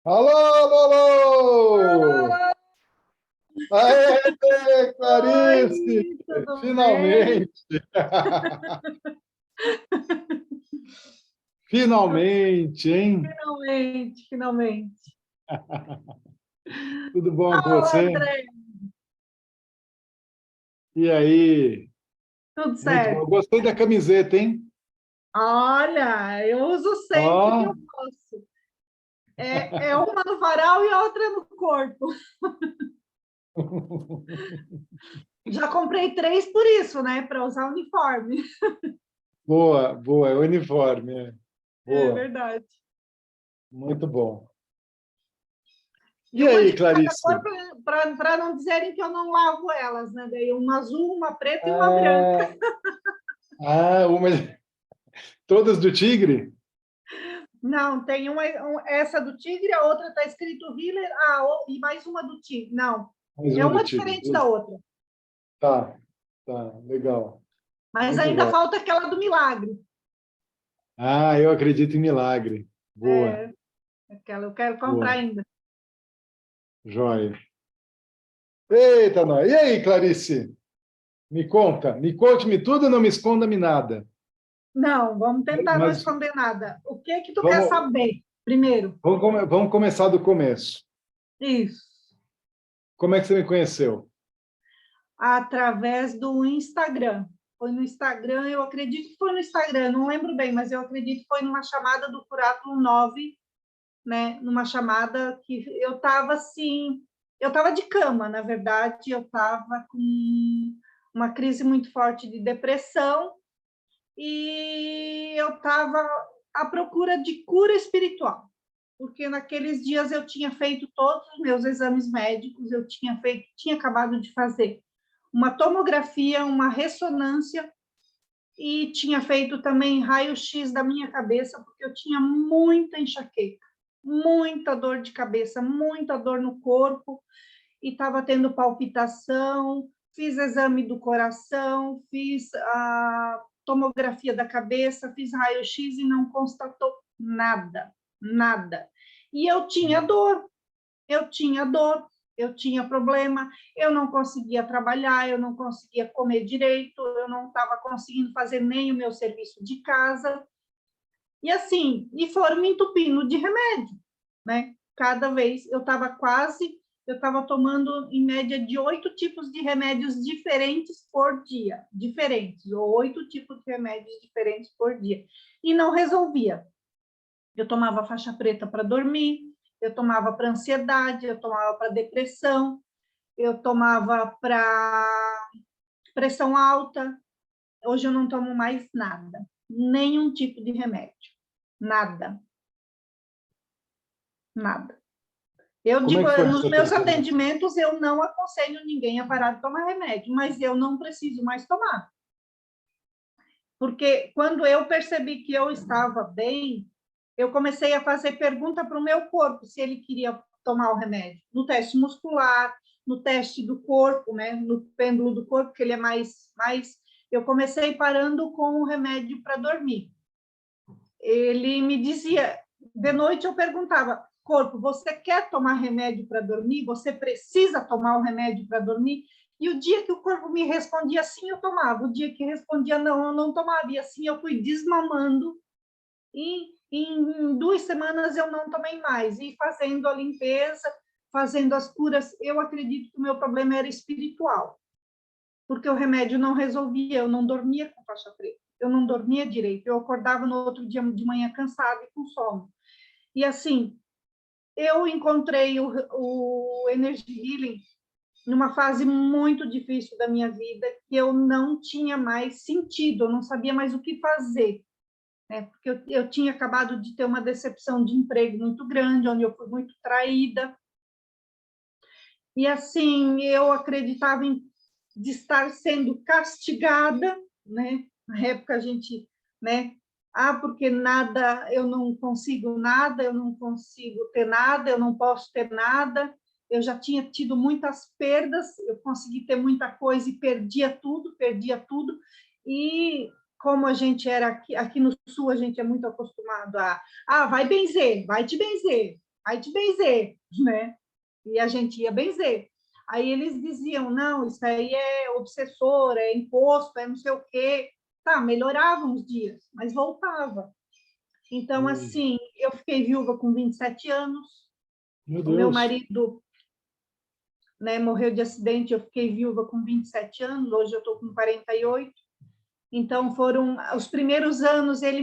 Alô, alô, alô! Alô, Aê, Clarice! oi, tudo bem? Finalmente! Finalmente, hein? Finalmente, finalmente. Tudo bom com Fala, você? André, E aí? tudo Muito bom. certo? Gostei da camiseta, hein? Olha, eu uso sempre que Ó, eu posso. É uma no varal e a outra no corpo. Já comprei três por isso, né? Para usar uniforme. boa, boa, é o uniforme. É Boa, verdade. muito bom. E E uma aí, de cada cor Clarice? para não dizerem que eu não lavo elas, né? Daí uma azul, uma preta e uma branca. Ah, uma, todas do Tigre? Não, tem essa do tigre, a outra está escrito Healer, e mais uma do tigre. Não, Mais é uma do uma Tigre. diferente da outra. Tá, tá, legal. Mas Muito ainda jóia. falta aquela do milagre. Ah, eu acredito em milagre. Boa, É, aquela eu quero comprar boa, ainda. jóia. Eita, nós. E aí, Clarice? Me conta, me conte-me tudo, não me esconda-me nada. Não, vamos tentar não Mas esconder nada. O que que tu quer vamos, saber primeiro? vamos começar do começo. Isso. Como é que você me conheceu? Através do Instagram. Foi no Instagram, eu acredito que foi no Instagram, não lembro bem, mas eu acredito que foi numa chamada do Curátulo 9, né? Numa chamada que eu estava assim, eu estava de cama, na verdade, eu estava com uma crise muito forte de depressão e eu estava à procura de cura espiritual, porque naqueles dias eu tinha feito todos os meus exames médicos, eu tinha acabado de fazer uma tomografia, uma ressonância e tinha feito também raio-x da minha cabeça, porque eu tinha muita enxaqueca, muita dor de cabeça, muita dor no corpo, e estava tendo palpitação, fiz exame do coração, fiz a tomografia da cabeça, fiz raio-x e não constatou nada, nada. E eu tinha dor, eu tinha problema, eu não conseguia trabalhar, eu não conseguia comer direito, eu não estava conseguindo fazer nem o meu serviço de casa. E assim, e foram me entupindo de remédio, né? Cada vez eu estava tomando em média de 8 tipos de remédios diferentes por dia, diferentes, ou 8 tipos de remédios diferentes por dia. E não resolvia. Eu tomava faixa preta para dormir, eu tomava para ansiedade, eu tomava para depressão, eu tomava para pressão alta. Hoje eu não tomo mais nada, nenhum tipo de remédio, nada, nada. Eu Como é digo, que foi nos essa meus transformação? atendimentos, eu não aconselho ninguém a parar de tomar remédio, mas eu não preciso mais tomar. Porque quando eu percebi que eu estava bem, eu comecei a fazer pergunta para o meu corpo se ele queria tomar o remédio. No teste muscular, no teste do corpo, né? No pêndulo do corpo, que ele é mais. Eu comecei parando com o remédio para dormir. Ele me dizia, de noite eu perguntava, corpo, você quer tomar remédio para dormir? Você precisa tomar o remédio para dormir? E o dia que o corpo me respondia sim, eu tomava. O dia que respondia não, eu não tomava. E assim eu fui desmamando e em 2 semanas eu não tomei mais. E fazendo a limpeza, fazendo as curas, eu acredito que o meu problema era espiritual, porque o remédio não resolvia, eu não dormia com faixa preta, eu não dormia direito, eu acordava no outro dia de manhã cansada e com sono. E assim, eu encontrei o Energy Healing numa fase muito difícil da minha vida, que eu não tinha mais sentido, eu não sabia mais o que fazer, né? Porque eu tinha acabado de ter uma decepção de emprego muito grande, onde eu fui muito traída, e assim, eu acreditava de estar sendo castigada, né? Na época a gente, né? Ah, porque nada, eu não consigo nada, eu não consigo ter nada, eu não posso ter nada. Eu já tinha tido muitas perdas, eu consegui ter muita coisa e perdia tudo, perdia tudo. E como a gente era aqui no Sul, a gente é muito acostumado vai benzer, vai te benzer. aí te benzer, né? E a gente ia benzer. Aí eles diziam, não, isso aí é obsessor, é imposto, é não sei o quê. Tá, melhorava uns dias, mas voltava. Então, assim, eu fiquei viúva com 27 anos, Meu o meu Deus. marido, né, morreu de acidente, eu fiquei viúva com 27 anos, hoje eu estou com 48. Então, foram os primeiros anos, ele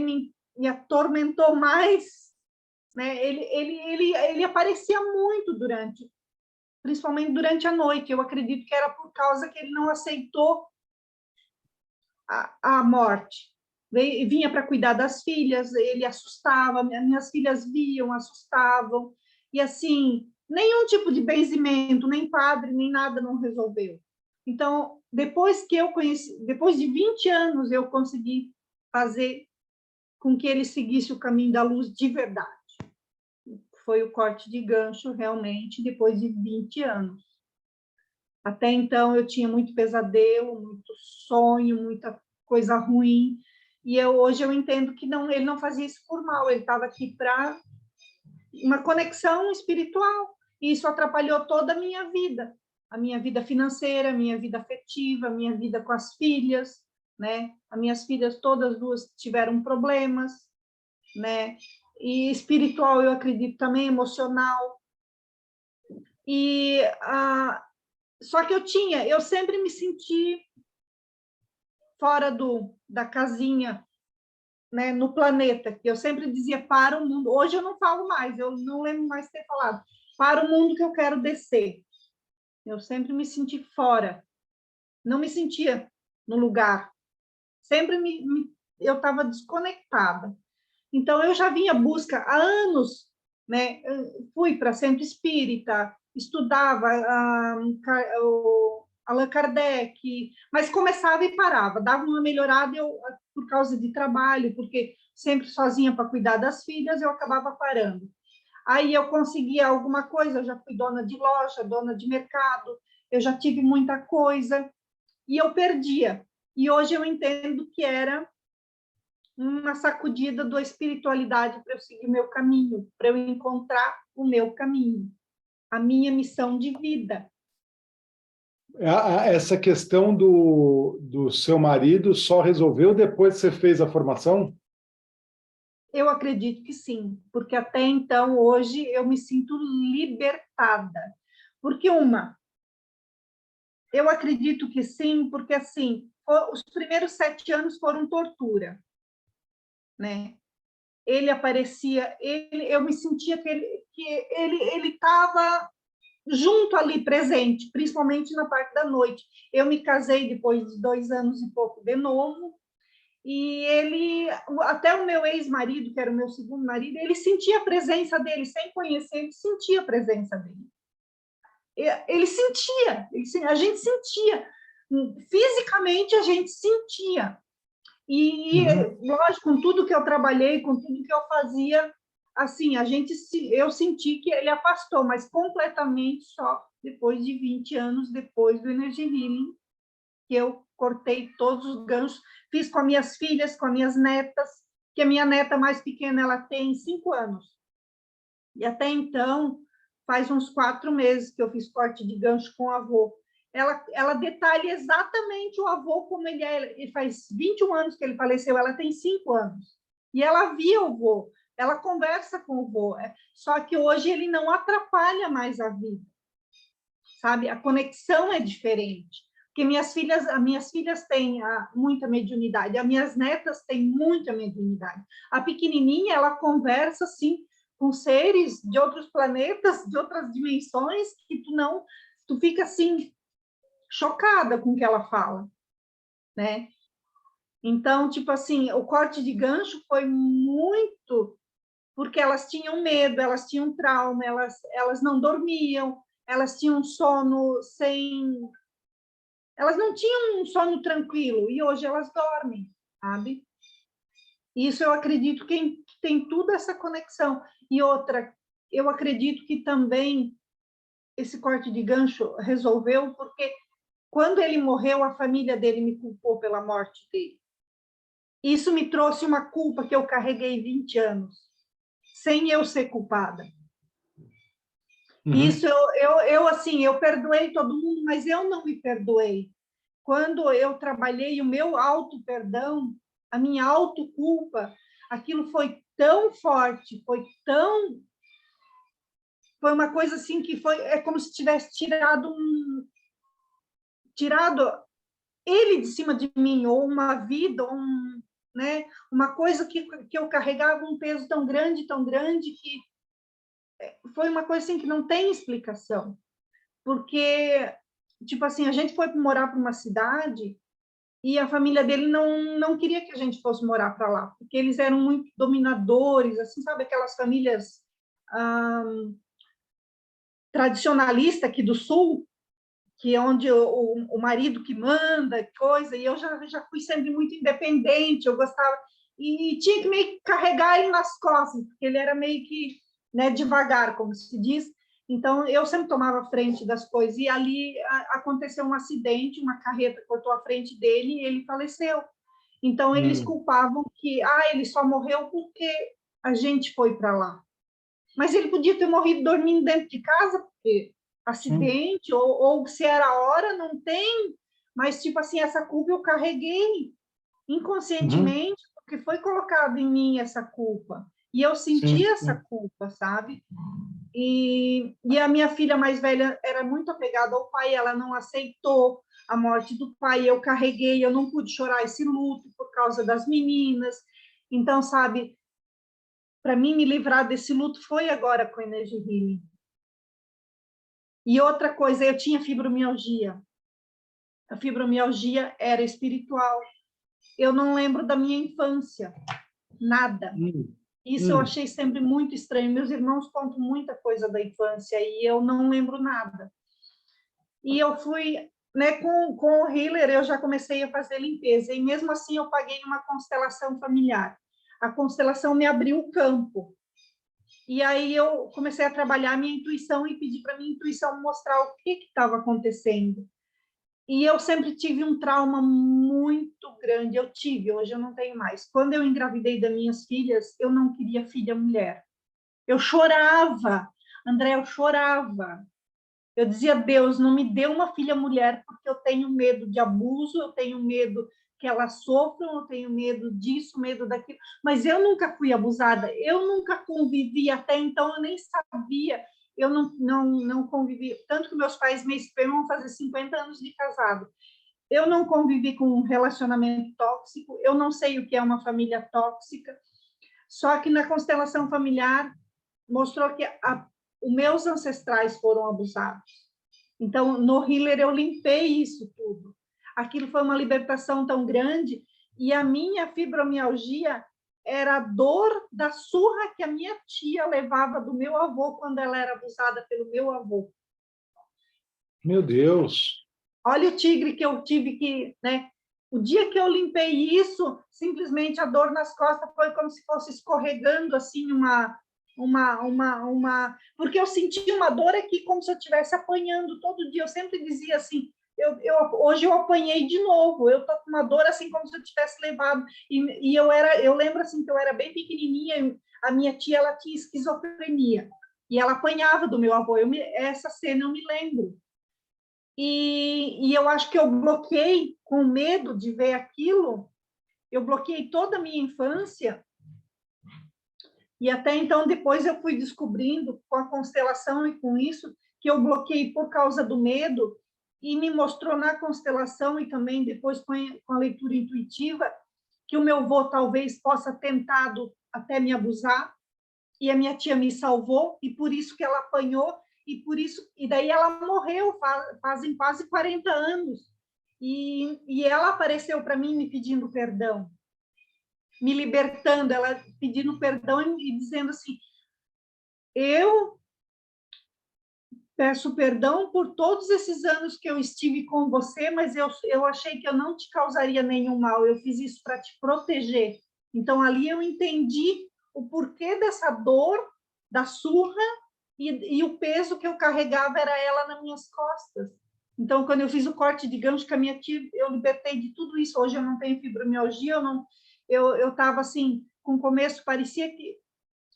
me atormentou mais, né? Ele aparecia muito principalmente durante a noite. Eu acredito que era por causa que ele não aceitou a morte. Vinha para cuidar das filhas, ele assustava, minhas filhas viam, assustavam, e assim, nenhum tipo de benzimento, nem padre, nem nada não resolveu. Então, depois que eu conheci, depois de 20 anos, eu consegui fazer com que ele seguisse o caminho da luz de verdade. Foi o corte de gancho, realmente, depois de 20 anos. Até então, eu tinha muito pesadelo, muito sonho, muita coisa ruim, e hoje eu entendo que não, ele não fazia isso por mal, ele estava aqui para uma conexão espiritual, e isso atrapalhou toda a minha vida financeira, a minha vida afetiva, a minha vida com as filhas, né? As minhas filhas, todas duas tiveram problemas, né? E espiritual, eu acredito também, emocional. E só que eu sempre me senti fora da casinha, né, no planeta, que eu sempre dizia para o mundo. Hoje eu não falo mais, eu não lembro mais de ter falado. Para o mundo que eu quero descer. Eu sempre me senti fora, não me sentia no lugar. Sempre eu estava desconectada. Então, eu já vinha busca há anos, né? Eu fui para centro espírita, estudava Allan Kardec, mas começava e parava, dava uma melhorada por causa de trabalho, porque sempre sozinha para cuidar das filhas, eu acabava parando. Aí eu conseguia alguma coisa, eu já fui dona de loja, dona de mercado, eu já tive muita coisa, e eu perdia. E hoje eu entendo que era uma sacudida da espiritualidade para eu seguir meu caminho, para eu encontrar o meu caminho, a minha missão de vida. Essa questão do seu marido só resolveu depois que você fez a formação? Eu acredito que sim, porque até então, hoje, eu me sinto libertada. Porque eu acredito que sim, porque assim, os primeiros 7 anos foram tortura, né? Ele aparecia, eu me sentia que ele estava junto ali, presente, principalmente na parte da noite. Eu me casei depois de 2 anos e pouco de novo, e até o meu ex-marido, que era o meu segundo marido, ele sentia a presença dele, sem conhecer, ele sentia a presença dele. Ele sentia, a gente sentia, fisicamente a gente sentia. E, lógico, com tudo que eu trabalhei, com tudo que eu fazia, assim, eu senti que ele afastou, mas completamente só depois de 20 anos, depois do Energy Healing, que eu cortei todos os ganchos, fiz com as minhas filhas, com as minhas netas, que a minha neta mais pequena, ela tem 5 anos. E até então, faz uns 4 meses que eu fiz corte de gancho com o avô. Ela detalha exatamente o avô como ele é. Ele faz 21 anos que ele faleceu, ela tem 5 anos. E ela via o avô, ela conversa com o avô. Só que hoje ele não atrapalha mais a vida, sabe? A conexão é diferente. Porque as minhas filhas têm muita mediunidade, as minhas netas têm muita mediunidade. A pequenininha, ela conversa assim com seres de outros planetas, de outras dimensões, que tu fica assim chocada com o que ela fala, né? Então, tipo assim, o corte de gancho foi muito porque elas tinham medo, elas tinham trauma, elas não dormiam, elas tinham sono sem... Elas não tinham um sono tranquilo, e hoje elas dormem, sabe? Isso eu acredito que tem tudo essa conexão. E outra, eu acredito que também esse corte de gancho resolveu, porque quando ele morreu, a família dele me culpou pela morte dele. Isso me trouxe uma culpa que eu carreguei 20 anos, sem eu ser culpada. Uhum. Isso assim, eu perdoei todo mundo, mas eu não me perdoei. Quando eu trabalhei o meu auto-perdão, a minha auto-culpa, aquilo foi tão forte, foi uma coisa assim que é como se tivesse tirado ele de cima de mim, ou uma vida, né, uma coisa que eu carregava um peso tão grande que foi uma coisa assim que não tem explicação. Porque, tipo assim, a gente foi morar para uma cidade e a família dele não queria que a gente fosse morar para lá, porque eles eram muito dominadores, assim, sabe, aquelas famílias ah, tradicionalistas aqui do Sul, que é onde o marido que manda, coisa, e eu já fui sempre muito independente, eu gostava, e tinha que meio que carregar ele nas costas, porque ele era meio que, né, devagar, como se diz, então eu sempre tomava frente das coisas, e ali aconteceu um acidente, uma carreta cortou a frente dele e ele faleceu. Então eles culpavam que, ele só morreu porque a gente foi para lá. Mas ele podia ter morrido dormindo dentro de casa, porque Sim. acidente, ou se era a hora, não tem. Mas, tipo assim, essa culpa eu carreguei Uhum. inconscientemente, porque foi colocado em mim essa culpa. E eu senti Sim, essa sim. culpa, sabe? E a minha filha mais velha era muito apegada ao pai, ela não aceitou a morte do pai, eu carreguei, eu não pude chorar esse luto por causa das meninas. Então, sabe, para mim me livrar desse luto foi agora com a Energy Healing. E outra coisa, eu tinha fibromialgia. A fibromialgia era espiritual. Eu não lembro da minha infância, nada. Hum. Isso eu Hum. achei sempre muito estranho. Meus irmãos contam muita coisa da infância e eu não lembro nada. E eu fui, né, com o healer, eu já comecei a fazer limpeza. E mesmo assim eu paguei uma constelação familiar. A constelação me abriu o campo. E aí eu comecei a trabalhar a minha intuição e pedi para minha intuição mostrar o que estava acontecendo. E eu sempre tive um trauma muito grande. Hoje eu não tenho mais. Quando eu engravidei das minhas filhas, eu não queria filha mulher. Eu chorava, André, eu chorava. Eu dizia, Deus, não me dê uma filha mulher, porque eu tenho medo de abuso, eu tenho medo que elas sofram, eu tenho medo disso, medo daquilo. Mas eu nunca fui abusada, eu nunca convivi, até então eu nem sabia, eu não convivi. Tanto que meus pais me esperam vão fazer 50 anos de casado. Eu não convivi com um relacionamento tóxico, eu não sei o que é uma família tóxica, só que na constelação familiar mostrou que os meus ancestrais foram abusados. Então, no healer, eu limpei isso tudo. Aquilo foi uma libertação tão grande. E a minha fibromialgia era a dor da surra que a minha tia levava do meu avô quando ela era abusada pelo meu avô. Meu Deus. Olha o tigre que eu tive que, né? O dia que eu limpei isso, simplesmente a dor nas costas foi como se fosse escorregando assim porque eu senti uma dor aqui como se eu estivesse apanhando todo dia. Eu sempre dizia assim, hoje eu apanhei de novo, eu tô com uma dor assim como se eu tivesse levado. Eu lembro assim que eu era bem pequenininha, a minha tia ela tinha esquizofrenia e ela apanhava do meu avô. Essa cena eu me lembro. E eu acho que eu bloqueei com medo de ver aquilo, eu bloqueei toda a minha infância, e até então depois eu fui descobrindo com a constelação e com isso que eu bloqueei por causa do medo, e me mostrou na constelação e também depois com a leitura intuitiva que o meu avô talvez possa tentado até me abusar, e a minha tia me salvou, e por isso que ela apanhou, e daí ela morreu, fazem quase 40 anos, e ela apareceu para mim me pedindo perdão, me libertando, ela pedindo perdão e dizendo assim, eu peço perdão por todos esses anos que eu estive com você, mas eu achei que eu não te causaria nenhum mal, eu fiz isso para te proteger. Então, ali eu entendi o porquê dessa dor, da surra, e o peso que eu carregava era ela nas minhas costas. Então, quando eu fiz o corte de gancho com a minha tia, eu libertei de tudo isso. Hoje eu não tenho fibromialgia, eu estava assim, com o começo parecia que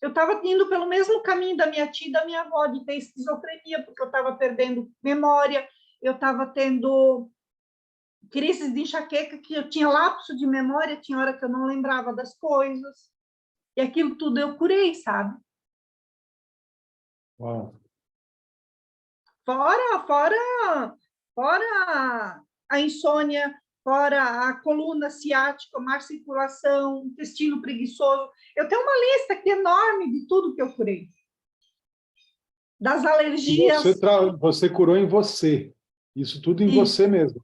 eu estava indo pelo mesmo caminho da minha tia e da minha avó, de ter esquizofrenia, porque eu estava perdendo memória, eu estava tendo crises de enxaqueca, que eu tinha lapso de memória, tinha hora que eu não lembrava das coisas, e aquilo tudo eu curei, sabe? Uau. Fora a insônia, fora a coluna ciática, má circulação, intestino preguiçoso. Eu tenho uma lista aqui enorme de tudo que eu curei. Das alergias. Você curou em você. Isso tudo em você mesmo.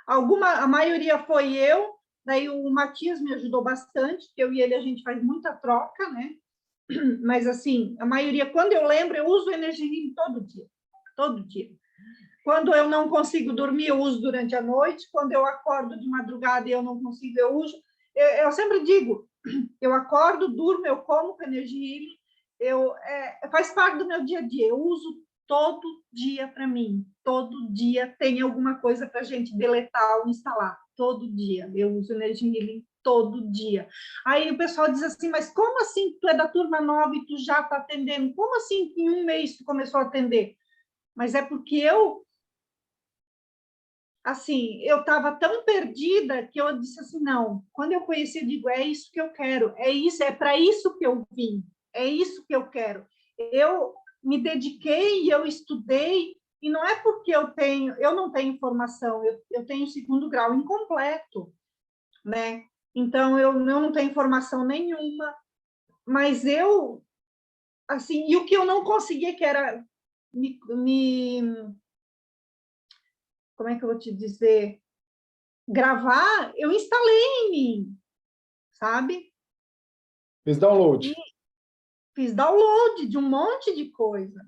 A maioria foi eu, daí o Matias me ajudou bastante, porque eu e ele a gente faz muita troca, né? Mas assim, a maioria, quando eu lembro, eu uso energia todo dia. Todo dia. Quando eu não consigo dormir, eu uso durante a noite. Quando eu acordo de madrugada e eu não consigo, eu uso. Eu sempre digo, eu acordo, durmo, eu como com energia, faz parte do meu dia a dia. Eu uso todo dia para mim. Todo dia tem alguma coisa para a gente deletar ou instalar. Todo dia. Eu uso energia healing todo dia. Aí o pessoal diz assim, mas como assim tu é da turma 9 e tu já está atendendo? Como assim que em um mês tu começou a atender? Mas é porque eu estava tão perdida que eu disse assim, não, quando eu conheci, eu digo, é isso que eu quero, é isso, é para isso que eu vim, é isso que eu quero. Eu me dediquei, eu estudei, e não é porque eu não tenho formação, eu tenho segundo grau incompleto, né? Então, eu não tenho formação nenhuma, mas e o que eu não conseguia, que era como é que eu vou te dizer? Gravar, eu instalei em mim, sabe? Fiz download. E fiz download de um monte de coisa,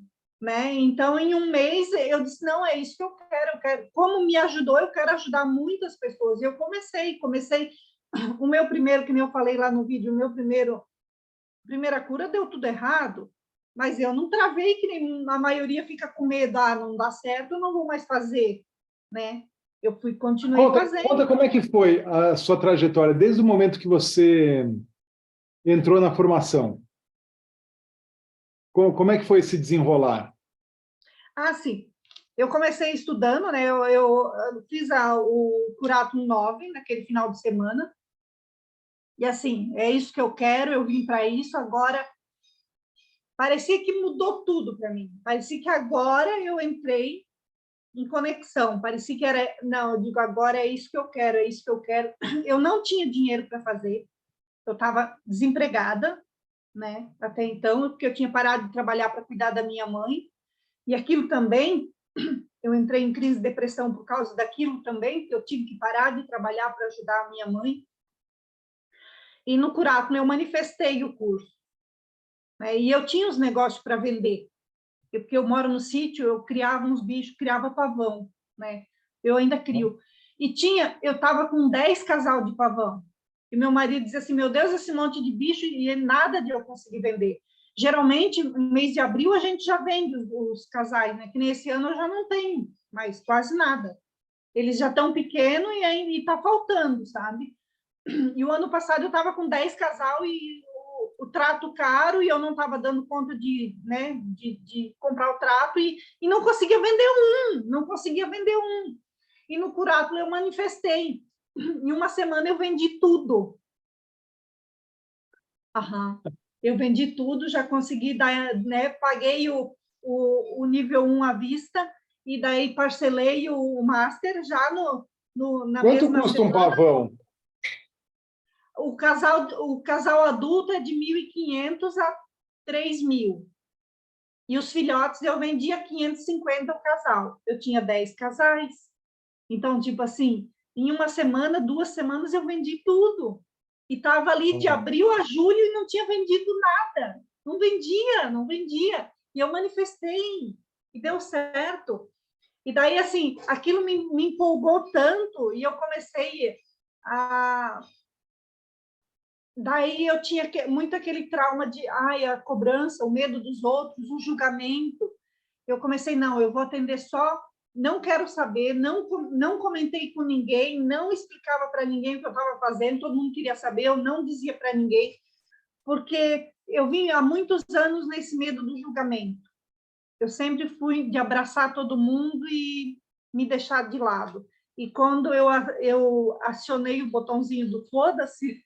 né? Então, em um mês, eu disse, não, é isso que eu quero. Como me ajudou, eu quero ajudar muitas pessoas. E eu comecei, o meu primeiro, que nem eu falei lá no vídeo, primeira cura deu tudo errado, mas eu não travei, que nem a maioria fica com medo, não dá certo, eu não vou mais fazer, né? Continuei fazendo. Conta como é que foi a sua trajetória, desde o momento que você entrou na formação. Como é que foi esse desenrolar? Sim. Eu comecei estudando, né? Eu fiz o Curatum 9 naquele final de semana. E assim, é isso que eu quero, eu vim para isso. Agora, parecia que mudou tudo para mim. Parecia que agora eu entrei em conexão. Parecia que era, não, eu digo, agora é isso que eu quero, é isso que eu quero. Eu não tinha dinheiro para fazer. Eu estava desempregada, né? Até então, porque eu tinha parado de trabalhar para cuidar da minha mãe. E aquilo também, eu entrei em crise de depressão por causa daquilo também, que eu tive que parar de trabalhar para ajudar a minha mãe. E no Curáculo eu manifestei o curso, né? E eu tinha os negócios para vender, porque eu moro no sítio, eu criava uns bichos, criava pavão, né? Eu ainda crio. E eu estava com 10 casal de pavão. E meu marido dizia assim, meu Deus, esse monte de bicho, e nada de eu conseguir vender. Geralmente, no mês de abril, a gente já vende os casais, né? Que nesse ano eu já não tenho, mas quase nada. Eles já estão pequenos e ainda está faltando, sabe? E o ano passado eu estava com 10 casal e o trato caro e eu não estava dando conta de comprar o trato e não conseguia vender não conseguia vender um. E no Curáculo eu manifestei. Em uma semana eu vendi tudo. Eu vendi tudo, já consegui dar, né? Paguei o nível 1 à vista e daí parcelei o Master já na Quanto mesma custa um semana. pavão? O casal adulto é de 1.500 a 3.000. E os filhotes eu vendia 550 o casal. Eu tinha 10 casais. Então, tipo assim, em uma semana, 2 semanas, eu vendi tudo. E estava ali de abril a julho e não tinha vendido nada. Não vendia, não vendia. E eu manifestei, e deu certo. E daí, assim, aquilo me empolgou tanto, e eu comecei a... Daí eu tinha muito aquele trauma de a cobrança, o medo dos outros, o julgamento. Eu comecei, não, eu vou atender só, não quero saber, não comentei com ninguém, não explicava para ninguém o que eu estava fazendo, todo mundo queria saber, eu não dizia para ninguém. porque eu vim há muitos anos nesse medo do julgamento. Eu sempre fui de abraçar todo mundo e me deixar de lado. E quando eu acionei o botãozinho do foda-se,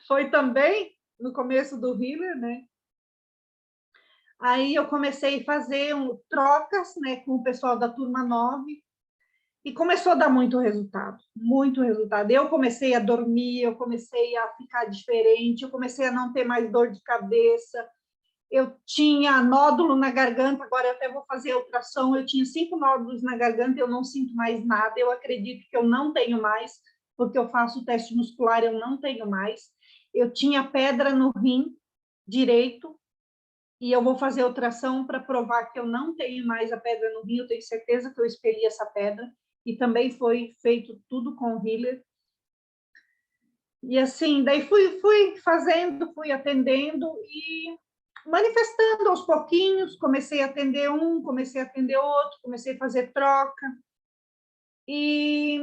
foi também no começo do Healer, né? Aí eu comecei a fazer trocas, né, com o pessoal da turma 9 e começou a dar muito resultado, muito resultado. Eu comecei a dormir, eu comecei a ficar diferente, eu comecei a não ter mais dor de cabeça. Eu tinha nódulo na garganta, agora eu até vou fazer a ultrassom, eu tinha 5 nódulos na garganta, eu não sinto mais nada, eu acredito que eu não tenho mais, porque eu faço o teste muscular, eu não tenho mais. Eu tinha pedra no rim direito, e eu vou fazer a ultrassom para provar que eu não tenho mais a pedra no rim, eu tenho certeza que eu expeli essa pedra, e também foi feito tudo com o healer. E assim, daí fui fazendo, fui atendendo e manifestando aos pouquinhos, comecei a atender um, comecei a atender outro, comecei a fazer troca. E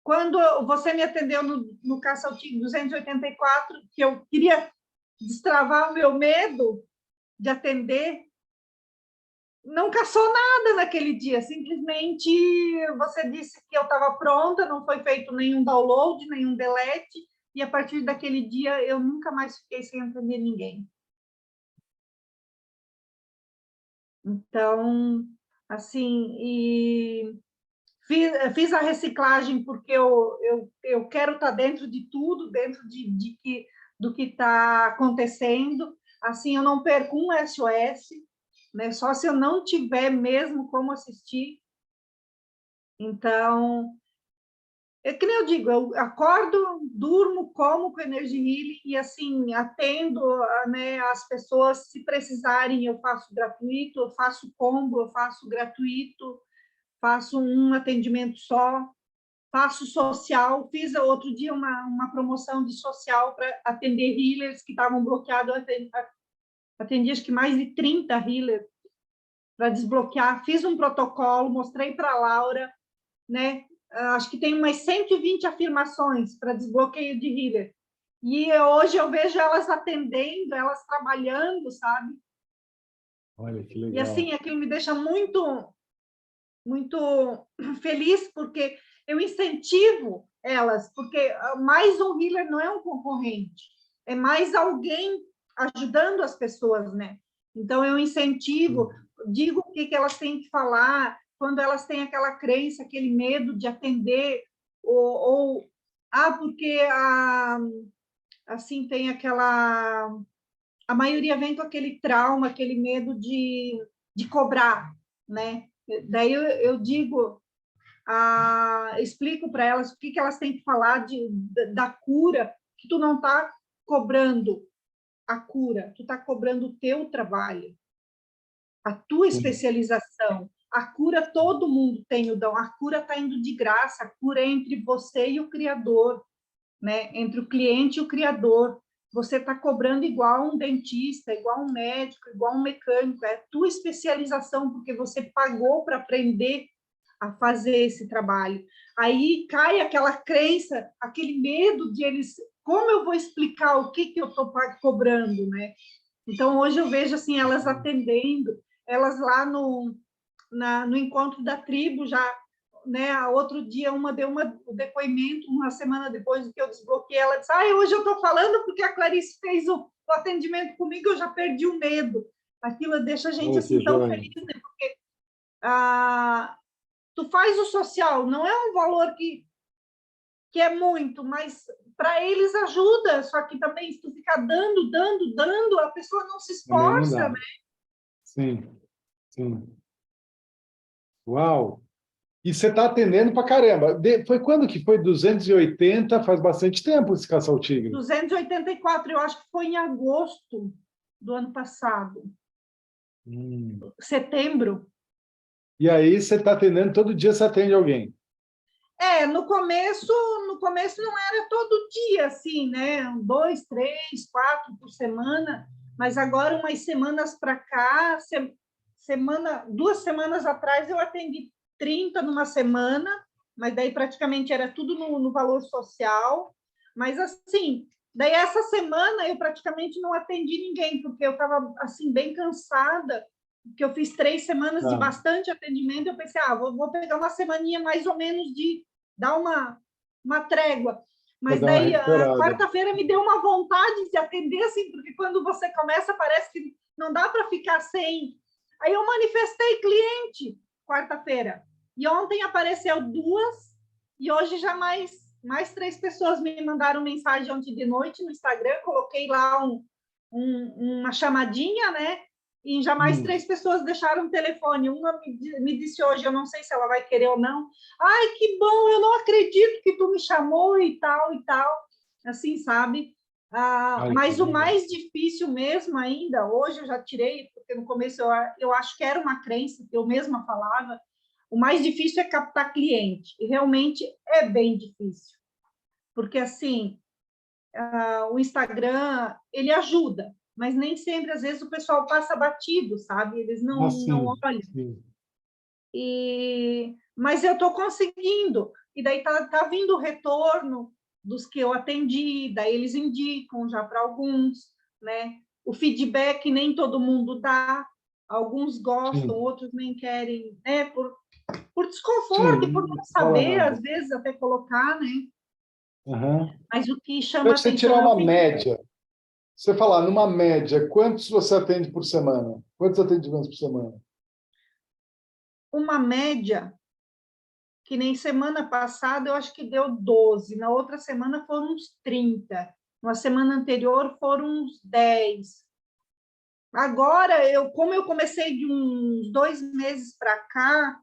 quando você me atendeu no Caçaltigo 284, que eu queria destravar o meu medo de atender, não caçou nada naquele dia, simplesmente você disse que eu estava pronta, não foi feito nenhum download, nenhum delete, e a partir daquele dia eu nunca mais fiquei sem atender ninguém. Então, assim, e fiz a reciclagem porque eu quero estar dentro de tudo, dentro do que está acontecendo, assim eu não perco um SOS, né? Só se eu não tiver mesmo como assistir. Então, é que nem eu digo, eu acordo, durmo, como com Energy Healing e assim, atendo, né, as pessoas, se precisarem, eu faço gratuito, eu faço combo, eu faço gratuito, faço um atendimento só, faço social, fiz outro dia uma promoção de social para atender healers que estavam bloqueados, atendi acho que mais de 30 healers para desbloquear, fiz um protocolo, mostrei para a Laura, né? Acho que tem umas 120 afirmações para desbloqueio de healer. E hoje eu vejo elas atendendo, elas trabalhando, sabe? Olha que legal. E assim, aquilo me deixa muito, muito feliz, porque eu incentivo elas, porque mais um healer não é um concorrente, é mais alguém ajudando as pessoas, né? Então, eu incentivo, digo o que elas têm que falar, quando elas têm aquela crença, aquele medo de atender, porque assim tem aquela... A maioria vem com aquele trauma, aquele medo de cobrar, né? Daí eu digo, explico para elas o que elas têm que falar da cura, que tu não está cobrando a cura, tu está cobrando o teu trabalho, a tua especialização. A cura, todo mundo tem o dom, a cura está indo de graça, a cura é entre você e o Criador, né? Entre o cliente e o Criador. Você está cobrando igual um dentista, igual um médico, igual um mecânico, é a tua especialização, porque você pagou para aprender a fazer esse trabalho. Aí cai aquela crença, aquele medo de eles, como eu vou explicar o que eu estou cobrando, né? Então, hoje eu vejo assim, elas atendendo, elas lá no encontro da tribo já, né? Outro dia uma deu um depoimento, uma semana depois que eu desbloqueei, ela disse, hoje eu estou falando porque a Clarice fez o atendimento comigo, eu já perdi o medo. Aquilo deixa a gente assim tão feliz, né? Porque tu faz o social, não é um valor que é muito, mas para eles ajuda, só que também se tu ficar dando, a pessoa não se esforça, né? Sim, sim. Uau! E você está atendendo para caramba. Foi quando que foi 280? Faz bastante tempo esse caça ao tigre. 284, eu acho que foi em agosto do ano passado. Setembro. E aí você está atendendo, todo dia você atende alguém? No começo não era todo dia, assim, né? 2, 3, 4 por semana, mas agora, umas semanas para cá, 2 semanas atrás, eu atendi 30 numa semana, mas daí praticamente era tudo no valor social. Mas, assim, Daí, essa semana, eu praticamente não atendi ninguém, porque eu estava, assim, bem cansada, porque eu fiz 3 semanas de Tá. bastante atendimento, eu pensei, vou pegar uma semaninha mais ou menos de dar uma trégua. Para Mas dar uma daí, a recuperada. quarta-feira me deu uma vontade de atender, assim, porque quando você começa, parece que não dá para ficar sem. Aí eu manifestei cliente quarta-feira. E ontem apareceu 2, e hoje já mais 3 pessoas me mandaram mensagem ontem de noite no Instagram, coloquei lá uma chamadinha, né? E já mais 3 pessoas deixaram o telefone. Uma me disse hoje, eu não sei se ela vai querer ou não. Ai, que bom, eu não acredito que tu me chamou e tal, assim, sabe? Ai, que Mas o legal. mais difícil mesmo ainda, hoje eu já tirei, porque no começo eu acho que era uma crença que eu mesma falava, o mais difícil é captar cliente, e realmente é bem difícil, porque assim, o Instagram, ele ajuda, mas nem sempre, às vezes, o pessoal passa batido, sabe? Eles Ah, não sim, olham. sim. Mas eu estou conseguindo, e daí tá vindo o retorno dos que eu atendi, daí eles indicam já para alguns, né? O feedback nem todo mundo dá, alguns gostam, Sim, outros nem querem, né? Por desconforto e por sim, não não fala saber, nada. às vezes, até colocar, né? Aham. Mas o que Para chama você tirar atenção é o uma feedback. média, você falar numa média, quantos você atende por semana? Quantos atendimentos por semana? Uma média, que nem semana passada eu acho que deu 12, na outra semana foram uns 30, na semana anterior foram uns 10. Agora, como eu comecei de uns 2 meses para cá,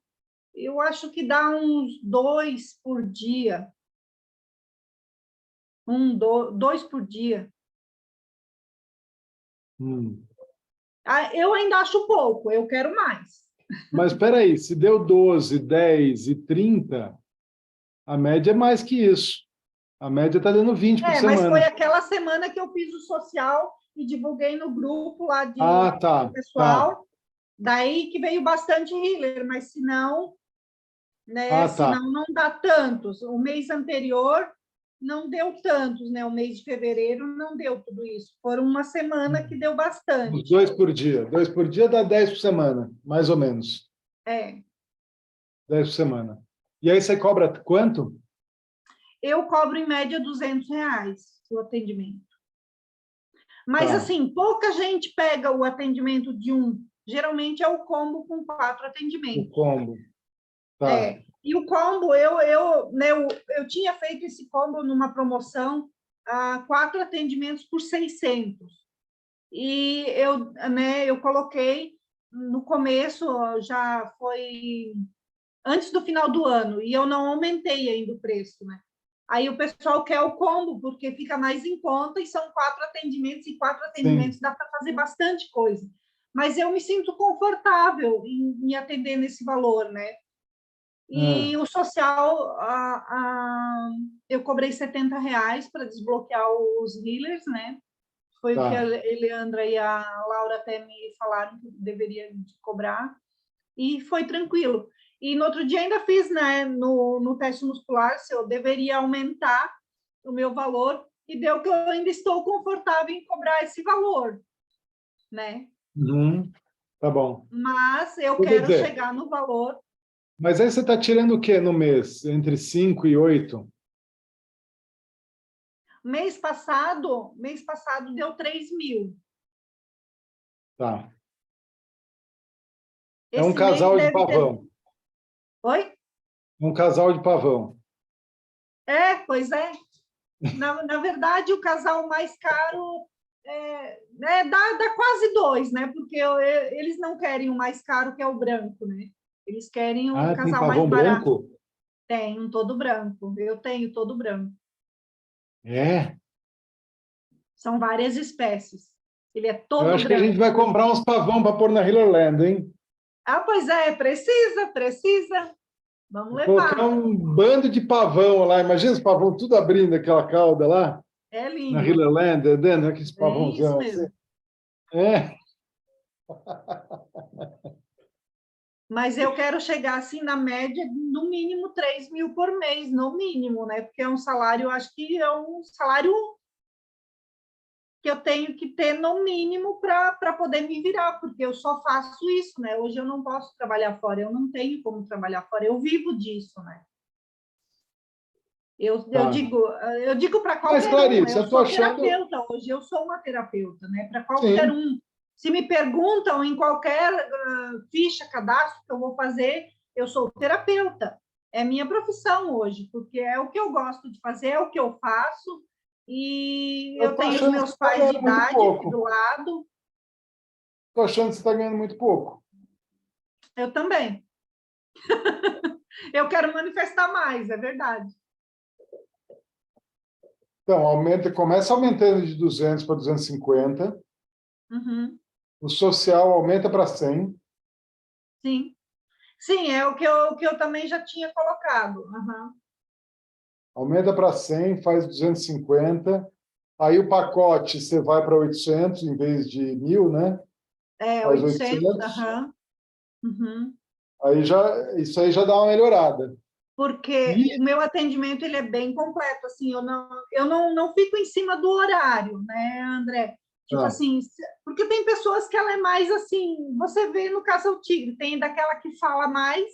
eu acho que dá uns 2 por dia. 2 por dia. Hum. Eu ainda acho pouco, eu quero mais. Mas espera aí, se deu 12, 10 e 30, a média é mais que isso. A média está dando 20 por Mas foi semana. aquela semana que eu fiz o social e divulguei no grupo lá Ah, do tá, tá. pessoal. Daí que veio bastante healer, mas se não, né? Ah, Se tá. não, não dá tantos. O mês anterior não deu tantos, né? O mês de fevereiro não deu tudo isso. Foram uma semana que deu Uns bastante. 2 por dia. 2 por dia dá 10 por semana, mais ou menos. É. 10 por semana. E aí você cobra quanto? Eu cobro em média R$ 200 o atendimento. Mas Tá. assim, pouca gente pega o atendimento de um. Geralmente é o combo com 4 O atendimentos. combo. Tá. E o combo, né, eu tinha feito esse combo numa promoção, 4 atendimentos por 600. E eu coloquei no começo, já foi antes do final do ano, e eu não aumentei ainda o preço, né? Aí o pessoal quer o combo, porque fica mais em conta, e são 4 atendimentos, e 4 atendimentos Sim. dá para fazer bastante coisa. Mas eu me sinto confortável em atender nesse valor, né? Ah, E o social, eu cobrei R$ 70 para desbloquear os healers, né? Foi o que a tá. Eleandra e a Laura até me falaram que deveria cobrar, e foi tranquilo. E no outro dia ainda fiz, né, no teste muscular, se eu deveria aumentar o meu valor, e deu que eu ainda estou confortável em cobrar esse valor, né? Uhum. Tá bom. Mas eu Eu vou quero dizer, chegar no valor. mas aí você está tirando o quê no mês? Entre 5 e 8? Mês passado deu 3.000. Tá. É um Esse mês casal de deve ter. pavão. Oi? Um casal de pavão. Pois é. Na verdade, o casal mais caro dá quase 2, né? Porque eles não querem o mais caro, que é o branco, né? Eles querem o Ah, tem casal mais pavão barato. branco? Tem um todo branco. Eu tenho todo branco. É. São várias espécies. Ele é Eu todo acho que a gente branco. vai comprar uns pavão para pôr na Hillerland, hein? Pois é, precisa. Vamos Vou colocar levar. um bando de pavão lá. Imagina os pavão tudo abrindo aquela cauda lá, É na lindo. Hillerland, dando aqueles Bem isso pavãozão assim. mesmo. É. Mas eu quero chegar assim na média, no mínimo 3.000 por mês, no mínimo, né? Porque é um salário, acho que é um salário que eu tenho que ter no mínimo para poder me virar, porque eu só faço isso, né? Hoje eu não posso trabalhar fora, eu não tenho como trabalhar fora, eu vivo disso, né? Eu, eu Tá. digo, eu digo para Mas, qualquer um, Clarice, eu eu estou sou achando. terapeuta hoje, eu sou uma terapeuta, né? Para qualquer Sim, um. Se me perguntam em qualquer ficha, cadastro que eu vou fazer, eu sou terapeuta. É minha profissão hoje, porque é o que eu gosto de fazer, é o que eu faço, e eu eu estou tenho os achando que você meus está pais de ganhando muito idade aqui pouco. do lado, Estou achando que você está ganhando muito pouco. eu também. Eu quero manifestar mais, é verdade. Então, começa aumentando de 200 para 250. Uhum, O social aumenta para 100. sim. Sim, é o que eu também já tinha colocado. Uhum. Aumenta para 100, faz 250. Aí o pacote você vai para 800 em vez de 1.000, né? É, Faz 800, 800. aham. Uhum. Isso aí já dá uma melhorada. Porque E, o meu atendimento ele é bem completo, assim, eu não fico em cima do horário, né, André? Tipo ah, assim, porque tem pessoas que ela é mais assim, você vê no caso o tigre, tem daquela que fala mais,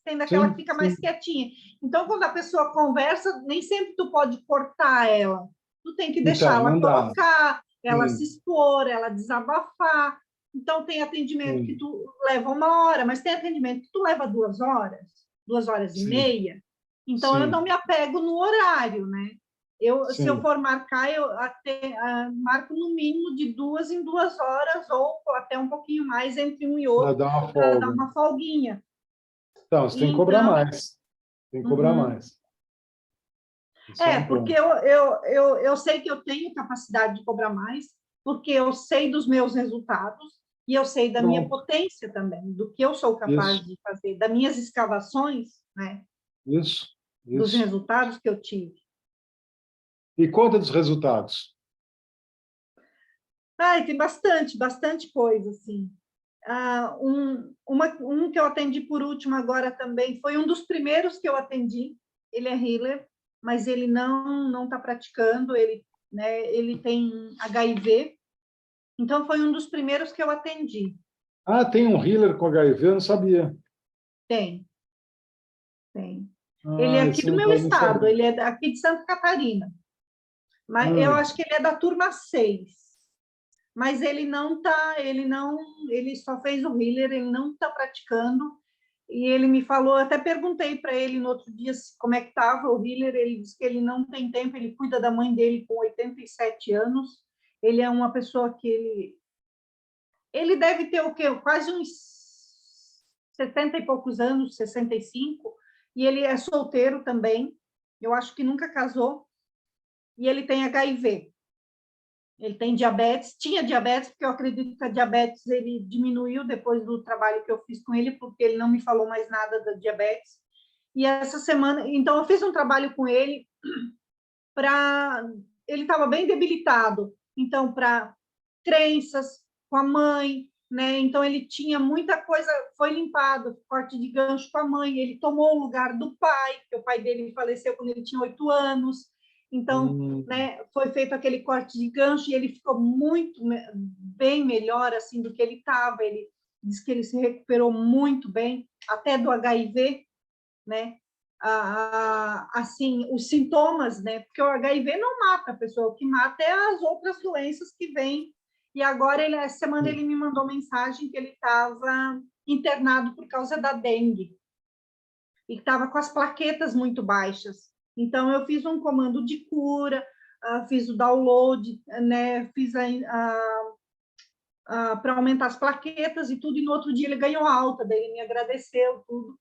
tem daquela que sim, fica mais sim. quietinha. Então, quando a pessoa conversa, nem sempre tu pode cortar ela. Tu tem que deixar Então, ela não dá. colocar, ela se Sim, expor, ela desabafar. Então, tem atendimento que sim, tu leva 1 hora, mas tem atendimento que tu leva 2 horas, 2 horas e sim, meia. Então, eu não sim, me apego no horário, né? Se eu sim. for marcar, eu marco no mínimo de 2 em 2 horas, ou até um pouquinho mais entre um e Para outro, dar uma para dar folga. uma folguinha. Então, você tem que cobrar Então, mais. Tem que cobrar uhum. mais. Isso é um Porque ponto. eu sei que eu tenho capacidade de cobrar mais, porque eu sei dos meus resultados e eu sei da minha Pronto. potência também, do que eu sou capaz Isso, de fazer, das minhas escavações, né, isso, dos isso. resultados que eu tive. E conta dos resultados. Ai, tem bastante coisa, assim. Um que eu atendi por último agora também foi um dos primeiros que eu atendi. Ele é healer, mas ele não está praticando. Ele tem HIV. Então foi um dos primeiros que eu atendi. Ah, tem um healer com HIV, eu não sabia. Tem, tem. Ele é Ah, aqui isso do não meu pode estado. saber. Ele é aqui de Santa Catarina. Mas eu Ah, acho que ele é da turma 6. Mas ele só fez o healer, ele não está praticando. E ele me falou, até perguntei para ele no outro dia como é que estava o healer, ele disse que ele não tem tempo, ele cuida da mãe dele com 87 anos, ele é uma pessoa que ele deve ter o quê? Quase uns 70 e poucos anos, 65, e ele é solteiro também, eu acho que nunca casou, e ele tem HIV. Ele tem diabetes, tinha diabetes, porque eu acredito que a diabetes ele diminuiu depois do trabalho que eu fiz com ele, porque ele não me falou mais nada da diabetes. E essa semana, então eu fiz um trabalho com ele para ele estava bem debilitado, então para crenças com a mãe, né? Então ele tinha muita coisa, foi limpado, corte de gancho com a mãe, ele tomou o lugar do pai, que o pai dele faleceu quando ele tinha 8 anos. Então, hum, né, foi feito aquele corte de gancho e ele ficou muito bem melhor assim do que ele estava. Ele disse que ele se recuperou muito bem, até do HIV, né? Assim, os sintomas, né? Porque o HIV não mata a pessoa, o que mata é as outras doenças que vêm. E agora, essa semana, ele me mandou mensagem que ele estava internado por causa da dengue e estava com as plaquetas muito baixas. Então, eu fiz um comando de cura, fiz o download, né? Fiz para aumentar as plaquetas e tudo, e no outro dia ele ganhou alta, daí ele me agradeceu, tudo,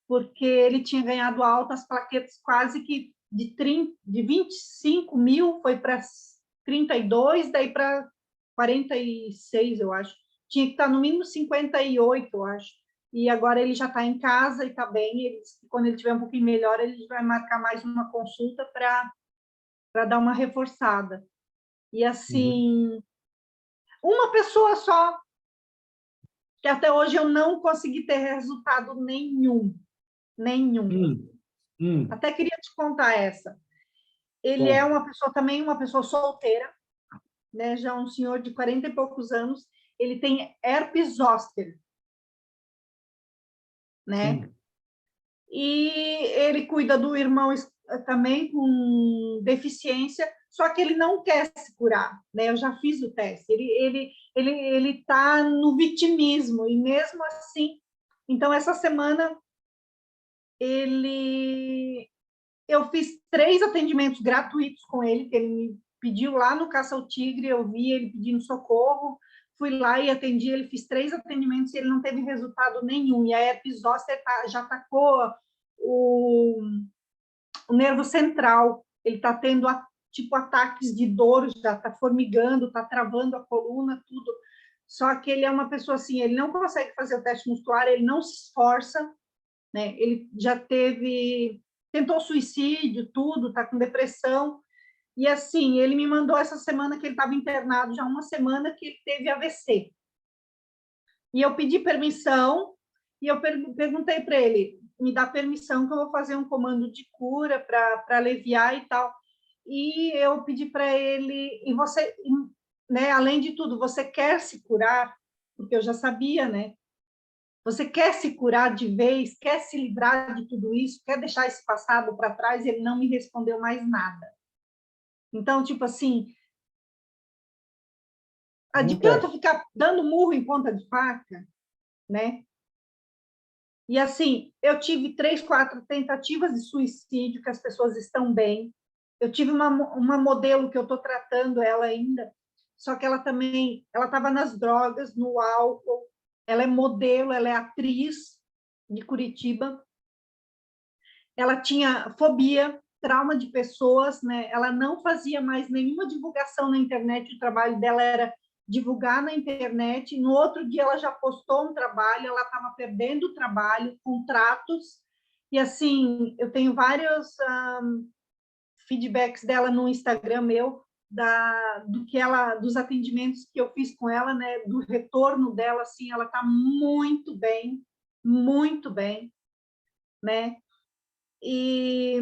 porque ele tinha ganhado alta, as plaquetas quase que de 25 mil foi para 32, daí para 46, eu acho. Tinha que estar no mínimo 58, eu acho. E agora ele já está em casa e está bem. Ele disse que quando ele estiver um pouquinho melhor, ele vai marcar mais uma consulta para dar uma reforçada. E uhum, assim, uma pessoa só, que até hoje eu não consegui ter resultado nenhum, nenhum. hum, hum, Até queria te contar essa. Ele é conta. uma pessoa também, uma pessoa solteira, né? Já um senhor de 40 e poucos anos, ele tem herpes zoster, né? sim, E ele cuida do irmão também com deficiência, só que ele não quer se curar, né? Eu já fiz o teste. Ele tá no vitimismo e mesmo assim, então essa semana ele eu fiz 3 atendimentos gratuitos com ele, que ele me pediu lá no Caça ao Tigre, eu vi ele pedindo socorro, fui lá e atendi, ele fiz 3 atendimentos e ele não teve resultado nenhum. E a herpes zoster já atacou o, o nervo central, ele está tendo tipo ataques de dor, já está formigando, está travando a coluna, tudo. Só que ele é uma pessoa assim, ele não consegue fazer o teste muscular, ele não se esforça, né? Ele já tentou suicídio, tudo, está com depressão. E assim, ele me mandou essa semana que ele estava internado, já uma semana que ele teve AVC. E eu pedi permissão e eu perguntei para ele, me dá permissão que eu vou fazer um comando de cura para aliviar e tal. E eu pedi para ele, e você, né, além de tudo, você quer se curar? Porque eu já sabia, né? Você quer se curar de vez, quer se livrar de tudo isso, quer deixar esse passado para trás? Ele não me respondeu mais nada. Então, tipo assim, não adianta quer. ficar dando murro em ponta de faca, né? E assim, eu tive 3, 4 tentativas de suicídio, que as pessoas estão bem. Eu tive uma modelo que eu estou tratando ela ainda, só que ela também, ela estava nas drogas, no álcool. Ela é modelo, ela é atriz de Curitiba. Ela tinha fobia, trauma de pessoas, né? Ela não fazia mais nenhuma divulgação na internet, o trabalho dela era divulgar na internet. No outro dia ela já postou um trabalho, ela estava perdendo o trabalho, contratos. E assim, eu tenho vários feedbacks dela no Instagram meu, dos atendimentos que eu fiz com ela, né, do retorno dela, assim, ela está muito bem, né? E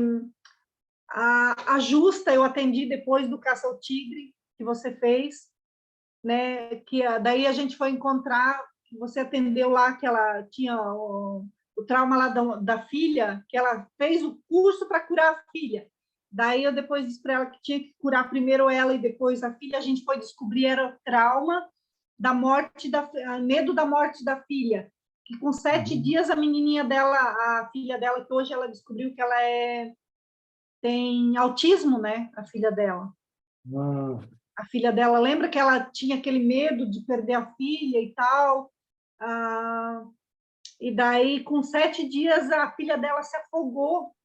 a Justa eu atendi depois do Caça ao Tigre que você fez, né? Que daí a gente foi encontrar, que você atendeu lá, que ela tinha o trauma lá da filha, que ela fez o curso para curar a filha. Daí eu depois disse para ela que tinha que curar primeiro ela e depois a filha. A gente foi descobrir era o trauma da morte medo da morte da filha. Que com 7 Uhum. dias a menininha dela, a filha dela, que hoje ela descobriu que ela tem autismo, né? A filha dela. Ah, A filha dela, lembra que ela tinha aquele medo de perder a filha e tal? Ah, e daí, com 7 dias, a filha dela se afogou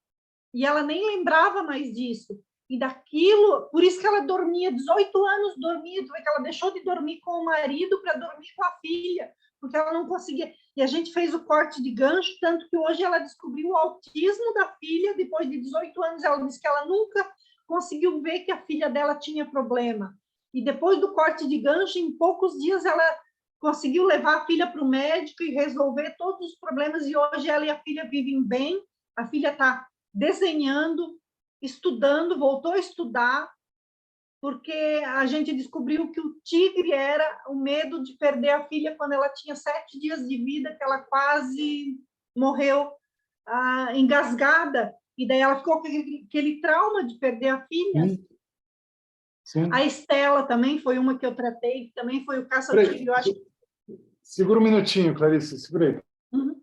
e ela nem lembrava mais disso. E daquilo, por isso que ela dormia, 18 anos dormia, que ela deixou de dormir com o marido para dormir com a filha, porque ela não conseguia. E a gente fez o corte de gancho, tanto que hoje ela descobriu o autismo da filha, depois de 18 anos, ela disse que ela nunca conseguiu ver que a filha dela tinha problema. E depois do corte de gancho, em poucos dias, ela conseguiu levar a filha para o médico e resolver todos os problemas, e hoje ela e a filha vivem bem, a filha está desenhando, estudando, voltou a estudar, porque a gente descobriu que o tigre era o medo de perder a filha quando ela tinha 7 dias de vida, que ela quase morreu engasgada, e daí ela ficou com aquele trauma de perder a filha. sim, A sim. Estela também foi uma que eu tratei, que também foi o caça ao Peraí, tigre, eu acho. segura um minutinho, Clarice, segura aí. Uhum.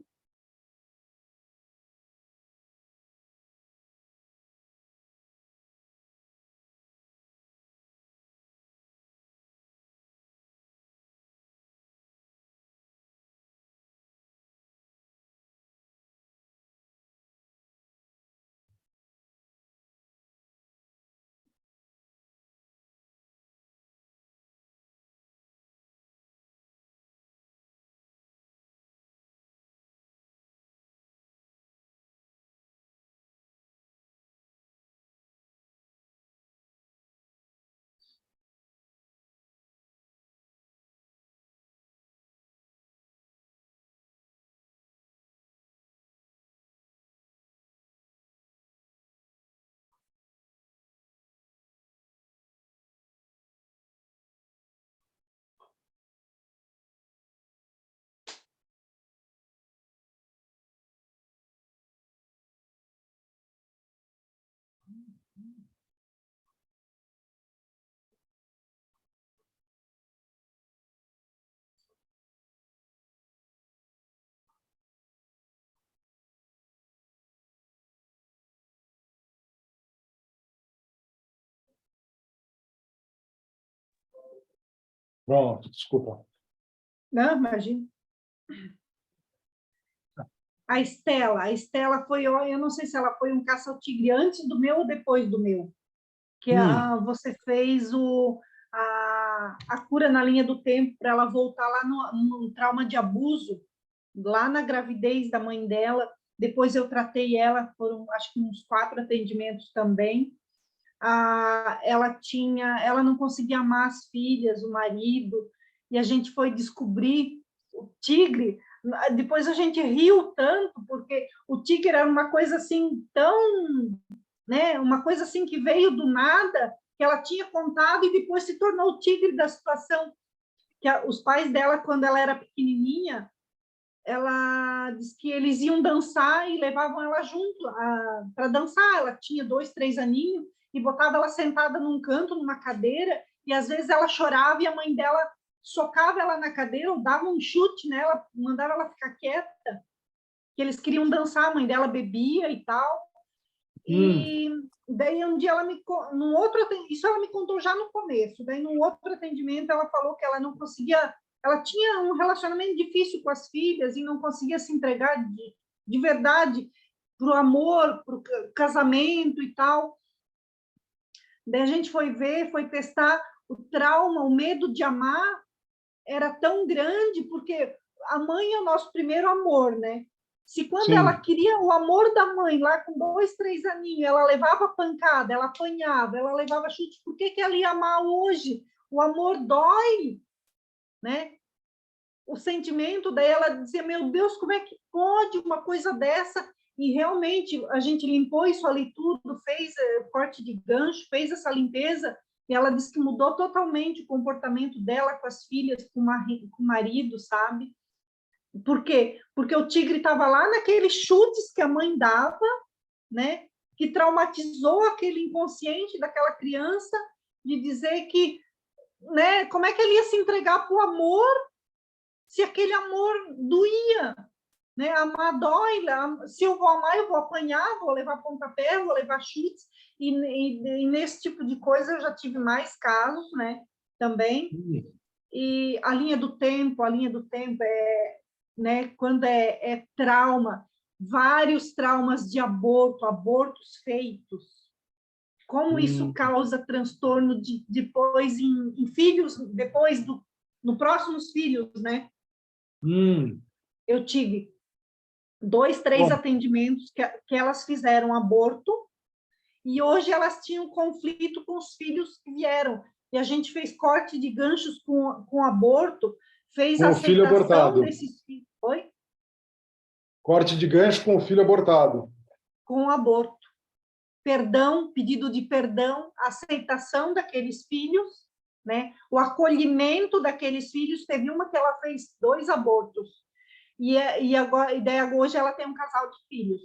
Pronto, desculpa. Não, imagina. A Estela foi, eu não sei se ela foi um caça ao tigre antes do meu ou depois do meu, que você fez a cura na linha do tempo para ela voltar lá no trauma de abuso, lá na gravidez da mãe dela. Depois eu tratei ela, foram acho que uns 4 atendimentos também. Ela não conseguia amar as filhas, o marido, e a gente foi descobrir o tigre. Depois a gente riu tanto, porque o tigre era uma coisa assim tão, né, uma coisa assim que veio do nada, que ela tinha contado e depois se tornou o tigre da situação. Que os pais dela, quando ela era pequenininha, ela disse que eles iam dançar e levavam ela junto para dançar. Ela tinha 2, 3 aninhos e botava ela sentada num canto, numa cadeira, e às vezes ela chorava e a mãe dela socava ela na cadeira ou dava um chute nela, mandava ela ficar quieta, que eles queriam dançar, a mãe dela bebia e tal. E daí um dia num outro, isso ela me contou já no começo, daí num outro atendimento ela falou que ela não conseguia, ela tinha um relacionamento difícil com as filhas e não conseguia se entregar de verdade para o amor, para o casamento e tal. Daí a gente foi ver, foi testar o trauma, o medo de amar era tão grande, porque a mãe é o nosso primeiro amor, né? Se quando ela Sim. queria o amor da mãe, lá com 2, 3 aninhos, ela levava pancada, ela apanhava, ela levava chute, por que ela ia amar hoje? O amor dói, né? O sentimento, daí ela dizia, meu Deus, como é que pode uma coisa dessa? E realmente a gente limpou isso ali tudo, fez corte de gancho, fez essa limpeza, e ela disse que mudou totalmente o comportamento dela com as filhas, com o marido, sabe? Por quê? Porque o tigre estava lá naqueles chutes que a mãe dava, né? Que traumatizou aquele inconsciente daquela criança, de dizer que, né? Como é que ele ia se entregar para o amor se aquele amor doía, né? Amar dói, se eu vou amar, eu vou apanhar, vou levar pontapé, vou levar chutes, e nesse tipo de coisa eu já tive mais casos, né? Também. E a linha do tempo é, né? Quando é trauma, vários traumas de aborto, abortos feitos. Como isso causa transtorno depois em filhos, depois no próximos filhos, né? Eu tive 2, 3 Bom, atendimentos que elas fizeram aborto e hoje elas tinham conflito com os filhos que vieram. E a gente fez corte de ganchos com aborto, fez com o filho aceitação abortado. desses filhos. Oi? Corte de gancho com o filho abortado. Com aborto. Perdão, pedido de perdão, aceitação daqueles filhos, né? O acolhimento daqueles filhos. Teve uma que ela fez 2 abortos. E agora, daí hoje ela tem um casal de filhos.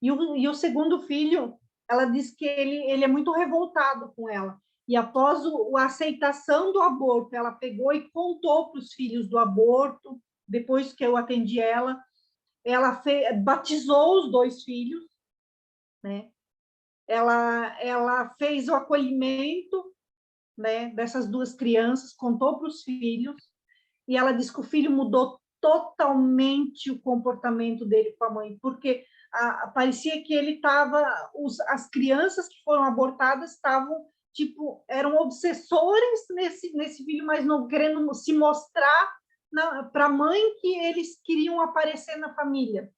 E o segundo filho, ela diz que ele é muito revoltado com ela. E após a aceitação do aborto, ela pegou e contou para os filhos do aborto, depois que eu atendi ela batizou os 2 filhos, né? Ela fez o acolhimento, né, dessas 2 crianças, contou para os filhos, e ela disse que o filho mudou totalmente o comportamento dele com a mãe, porque parecia que ele estava, as crianças que foram abortadas estavam, tipo, eram obsessores nesse filho mais novo, querendo se mostrar para a mãe que eles queriam aparecer na família.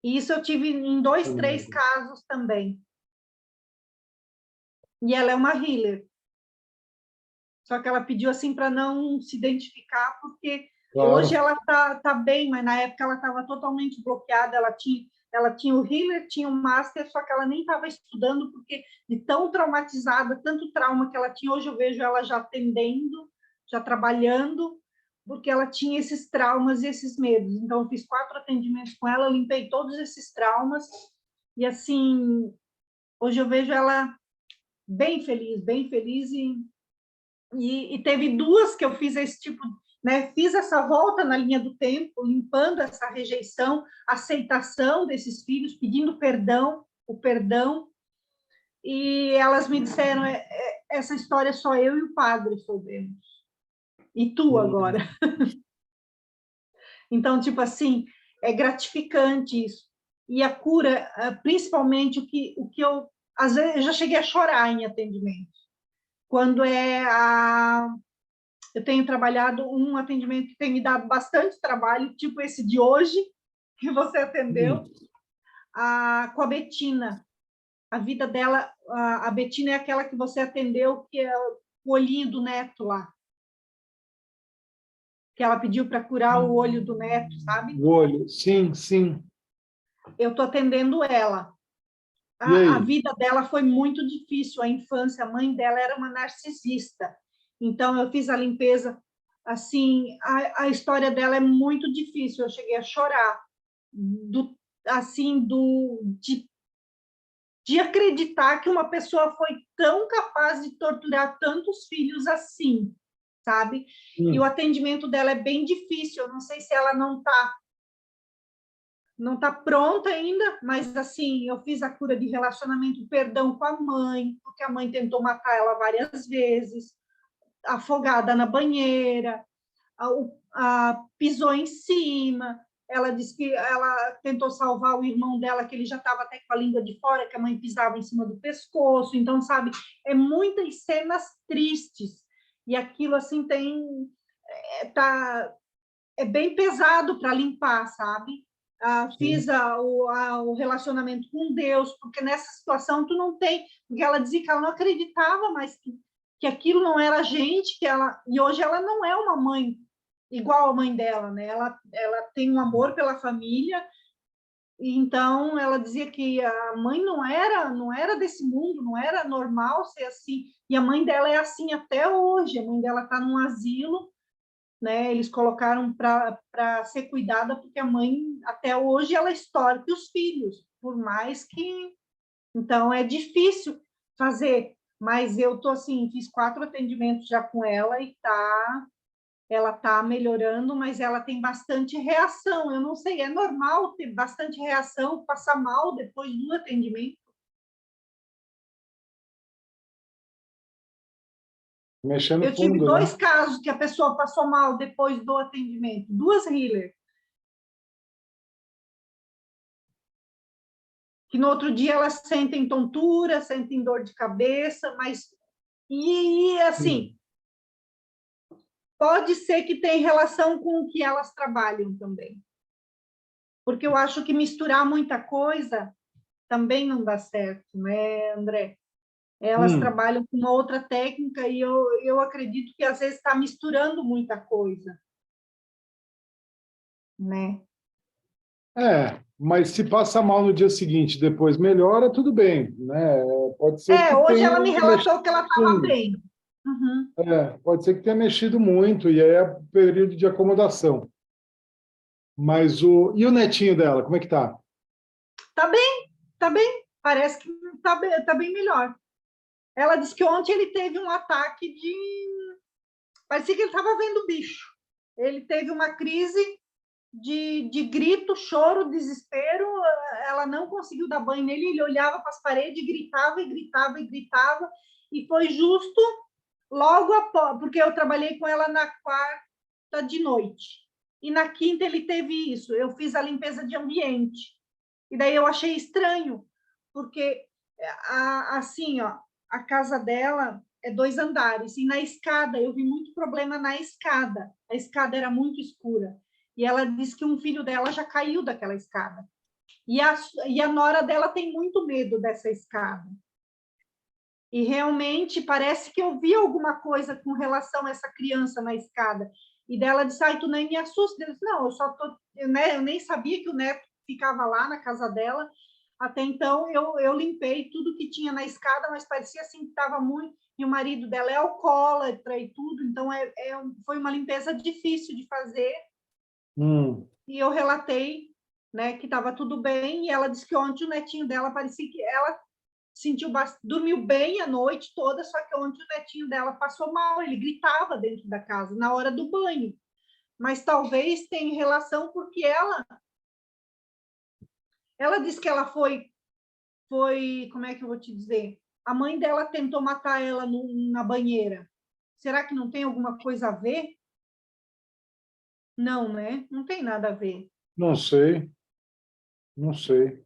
E isso eu tive em 2, 3 casos também. E ela é uma healer. Só que ela pediu assim para não se identificar, porque hoje Claro. ela tá bem, mas na época ela estava totalmente bloqueada. Ela tinha o healer, tinha o master, só que ela nem estava estudando, porque de tão traumatizada, tanto trauma que ela tinha. Hoje eu vejo ela já atendendo, já trabalhando, porque ela tinha esses traumas e esses medos. Então, eu fiz 4 atendimentos com ela, eu limpei todos esses traumas E assim, hoje eu vejo ela bem feliz e teve duas que eu fiz esse tipo, né? Fiz essa volta na linha do tempo, limpando essa rejeição, aceitação desses filhos, pedindo perdão, o perdão. E elas me disseram: essa história só eu e o padre soubemos. E tu agora? Então, tipo assim, é gratificante isso. E a cura, principalmente o que eu, às vezes, eu já cheguei a chorar em atendimento. Quando eu tenho trabalhado um atendimento que tem me dado bastante trabalho, tipo esse de hoje, que você atendeu, com a Betina. A vida dela, a Betina é aquela que você atendeu, que é o olhinho do neto lá, que ela pediu para curar o olho do neto, sabe? O olho, sim, sim. Eu estou atendendo ela. E A aí? vida dela foi muito difícil, a infância, a mãe dela era uma narcisista. Então, eu fiz a limpeza, assim, a história dela é muito difícil, eu cheguei a chorar, assim, de acreditar que uma pessoa foi tão capaz de torturar tantos filhos assim, sabe? E o atendimento dela é bem difícil, eu não sei se ela não está pronta ainda, mas assim, eu fiz a cura de relacionamento, perdão com a mãe, porque a mãe tentou matar ela várias vezes, afogada na banheira, pisou em cima, ela disse que ela tentou salvar o irmão dela, que ele já estava até com a língua de fora, que a mãe pisava em cima do pescoço, então, sabe, é muitas cenas tristes, e aquilo, assim, é bem pesado para limpar, sabe? Fiz o relacionamento com Deus, porque nessa situação tu não tem, porque ela dizia que ela não acreditava mais que aquilo não era gente, e hoje ela não é uma mãe igual a mãe dela, né? Ela tem um amor pela família, e então ela dizia que a mãe não era desse mundo, não era normal ser assim, e a mãe dela é assim até hoje, a mãe dela está num asilo, né? Eles colocaram para ser cuidada, porque a mãe, até hoje, ela extorque os filhos, por mais que... Então, é difícil fazer, mas eu tô assim, fiz 4 atendimentos já com ela e ela tá melhorando, mas ela tem bastante reação. Eu não sei, é normal ter bastante reação, passar mal depois do atendimento? Mexendo Eu tive fundo, né? 2 casos que a pessoa passou mal depois do atendimento, 2 healers, que no outro dia elas sentem tontura, sentem dor de cabeça, mas assim, pode ser que tenha relação com o que elas trabalham também. Porque eu acho que misturar muita coisa também não dá certo, né, André? Elas trabalham com uma outra técnica e eu acredito que às vezes está misturando muita coisa, né? Mas se passa mal no dia seguinte, depois melhora, tudo bem, né? Pode ser que Hoje ela tenha me mexido relatou que ela estava fundo. bem. Uhum. Pode ser que tenha mexido muito, e aí é período de acomodação. Mas e o netinho dela, como é que tá? Tá bem, tá bem. Parece que tá bem melhor. Ela disse que ontem ele teve um ataque de... Parecia que ele estava vendo bicho. Ele teve uma crise de grito, choro, desespero. Ela não conseguiu dar banho nele. Ele olhava para as paredes, gritava e gritava e gritava. E foi justo logo após, porque eu trabalhei com ela na quarta de noite. E na quinta ele teve isso. Eu fiz a limpeza de ambiente. E daí eu achei estranho, porque assim, ó, a casa dela é 2 andares, e na escada, eu vi muito problema na escada. A escada era muito escura. E ela disse que um filho dela já caiu daquela escada. E a nora dela tem muito medo dessa escada. E realmente parece que eu vi alguma coisa com relação a essa criança na escada. E dela disse: ai, tu nem me assusta. Eu disse: não, eu só tô, né, eu nem sabia que o neto ficava lá na casa dela. Até então eu limpei tudo que tinha na escada, mas parecia assim que estava muito. E o marido dela é alcoólatra e tudo, então foi uma limpeza difícil de fazer. Hum. E eu relatei, né, que estava tudo bem, e ela disse que ontem o netinho dela parecia que ela dormiu bem a noite toda, só que ontem o netinho dela passou mal, ele gritava dentro da casa, na hora do banho. Mas talvez tenha relação porque ela disse que ela foi, como é que eu vou te dizer? A mãe dela tentou matar ela na banheira. Será que não tem alguma coisa a ver? Não, né? Não tem nada a ver. Não sei, não sei.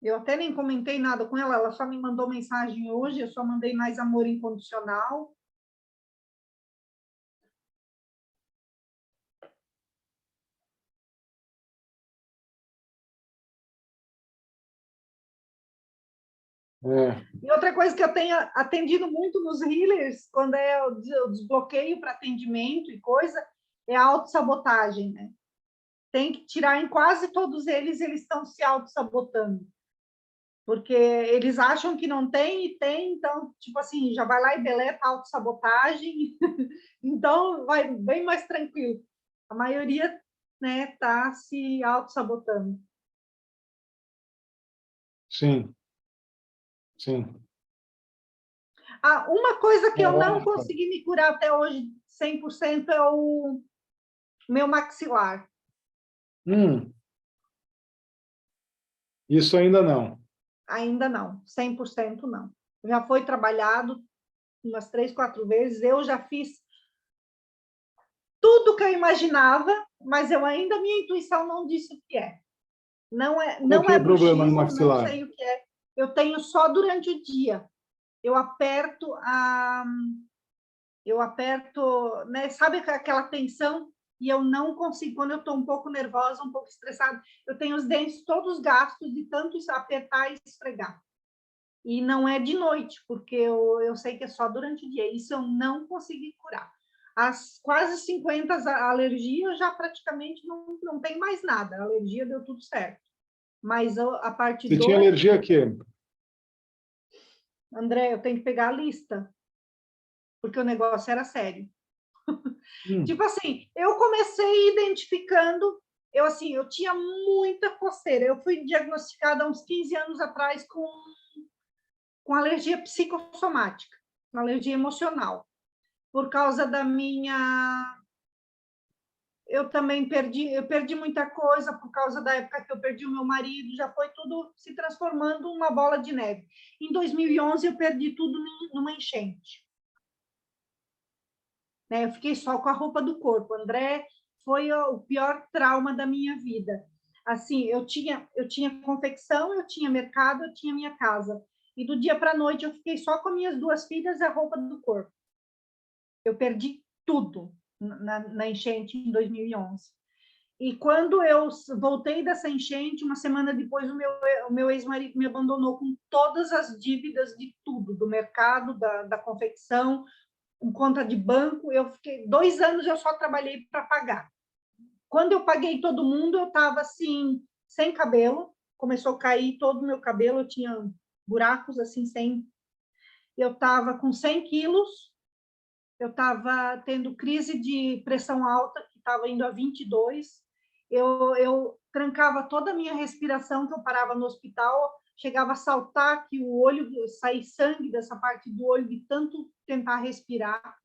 Eu até nem comentei nada com ela, ela só me mandou mensagem hoje, eu só mandei mais amor incondicional. É, E outra coisa que eu tenho atendido muito nos healers, quando é o desbloqueio para atendimento e coisa, é a autossabotagem, né? Tem que tirar em quase todos eles estão se autossabotando. Porque eles acham que não tem e tem, então, tipo assim, já vai lá e deleta a autossabotagem, então vai bem mais tranquilo. A maioria, né, tá se autossabotando. sim, sim. Ah, uma coisa que eu não Caraca. consegui me curar até hoje 100% é o meu maxilar. Isso ainda não. Ainda não, 100% não. Já foi trabalhado umas 3, 4 vezes, eu já fiz tudo que eu imaginava, mas eu ainda, minha intuição não disse o que é. Qual Não que é é o problema no bruxismo, não maxilar? sei o que é. Eu tenho só durante o dia. Eu aperto né? Sabe aquela tensão? E eu não consigo, quando eu estou um pouco nervosa, um pouco estressada, eu tenho os dentes todos gastos de tanto apertar e esfregar. E não é de noite, porque eu sei que é só durante o dia. Isso eu não consegui curar. As quase 50 alergias, já praticamente não tem mais nada. A alergia deu tudo certo. Mas a parte Você tinha dor, alergia a quê? André, eu tenho que pegar a lista, porque o negócio era sério. Tipo Hum, assim, eu comecei identificando, eu tinha muita coceira. Eu fui diagnosticada há uns 15 anos atrás com alergia psicossomática, uma alergia emocional, por causa da minha. Eu perdi muita coisa por causa da época que eu perdi o meu marido, já foi tudo se transformando uma bola de neve. Em 2011 eu perdi tudo numa enchente, né? Eu fiquei só com a roupa do corpo. André, foi o pior trauma da minha vida. Assim, eu tinha confecção, eu tinha mercado, eu tinha minha casa. E do dia para a noite eu fiquei só com minhas 2 filhas e a roupa do corpo. Eu perdi tudo na enchente em 2011. E quando eu voltei dessa enchente, uma semana depois, o meu ex-marido me abandonou com todas as dívidas de tudo, do mercado, da confecção, com conta de banco. Eu fiquei 2 anos, eu só trabalhei para pagar. Quando eu paguei todo mundo, eu estava assim, sem cabelo, começou a cair todo o meu cabelo, eu tinha buracos assim, sem. Eu estava com 100 quilos, eu estava tendo crise de pressão alta, que estava indo a 22. Eu trancava toda a minha respiração, que eu parava no hospital, chegava a saltar que o olho, sair sangue dessa parte do olho, de tanto tentar respirar.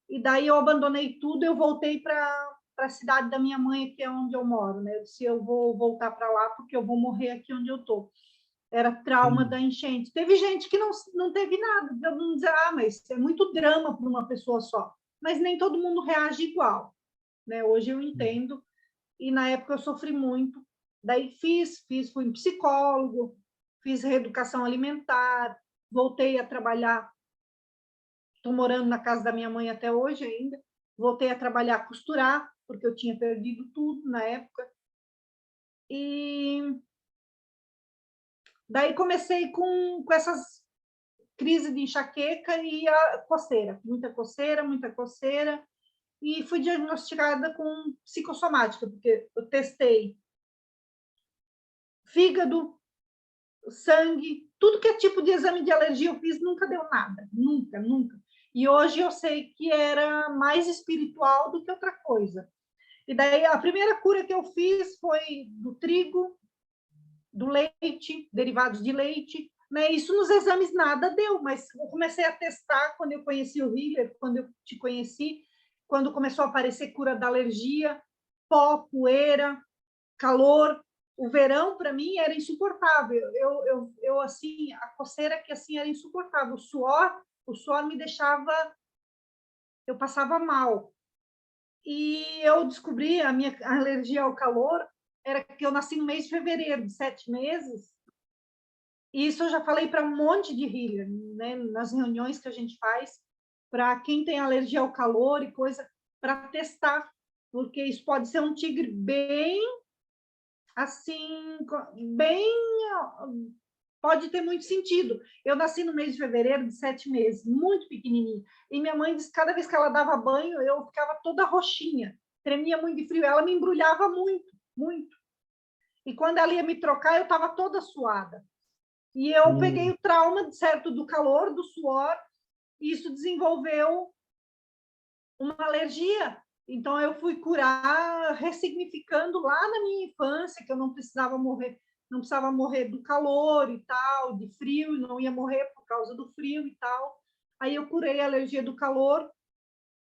E daí eu abandonei tudo, eu voltei para a cidade da minha mãe, que é onde eu moro, né? Eu disse, eu vou voltar para lá, porque eu vou morrer aqui onde eu estou. Era trauma da enchente. Teve gente que não teve nada. Eu não dizer, mas é muito drama para uma pessoa só. Mas nem todo mundo reage igual, né? Hoje eu entendo. E na época eu sofri muito. Daí fui em psicólogo, fiz reeducação alimentar, voltei a trabalhar. Estou morando na casa da minha mãe até hoje ainda. Voltei a trabalhar, a costurar, porque eu tinha perdido tudo na época. E daí comecei com essas crises de enxaqueca e a coceira, muita coceira, e fui diagnosticada com psicossomática, porque eu testei fígado, sangue, tudo que é tipo de exame de alergia eu fiz, nunca deu nada, nunca, nunca. E hoje eu sei que era mais espiritual do que outra coisa. E daí a primeira cura que eu fiz foi do trigo, do leite, derivados de leite, né? Isso nos exames nada deu, mas eu comecei a testar quando eu conheci o healer, quando eu te conheci, quando começou a aparecer cura da alergia, pó, poeira, calor. O verão para mim era insuportável. Eu assim, a coceira que assim era insuportável. O suor me deixava, eu passava mal. E eu descobri a minha alergia ao calor era que eu nasci no mês de fevereiro, de 7 meses. E isso eu já falei para um monte de healer, né, nas reuniões que a gente faz, para quem tem alergia ao calor e coisa, para testar, porque isso pode ser um tigre bem, assim, bem, pode ter muito sentido. Eu nasci no mês de fevereiro, de 7 meses, muito pequenininha, e minha mãe disse que cada vez que ela dava banho, eu ficava toda roxinha, tremia muito de frio, ela me embrulhava muito, muito. E quando ela ia me trocar, eu estava toda suada. E eu peguei o trauma, certo, do calor, do suor, e isso desenvolveu uma alergia. Então, eu fui curar, ressignificando lá na minha infância, que eu não precisava morrer do calor e tal, de frio, não ia morrer por causa do frio e tal. Aí eu curei a alergia do calor,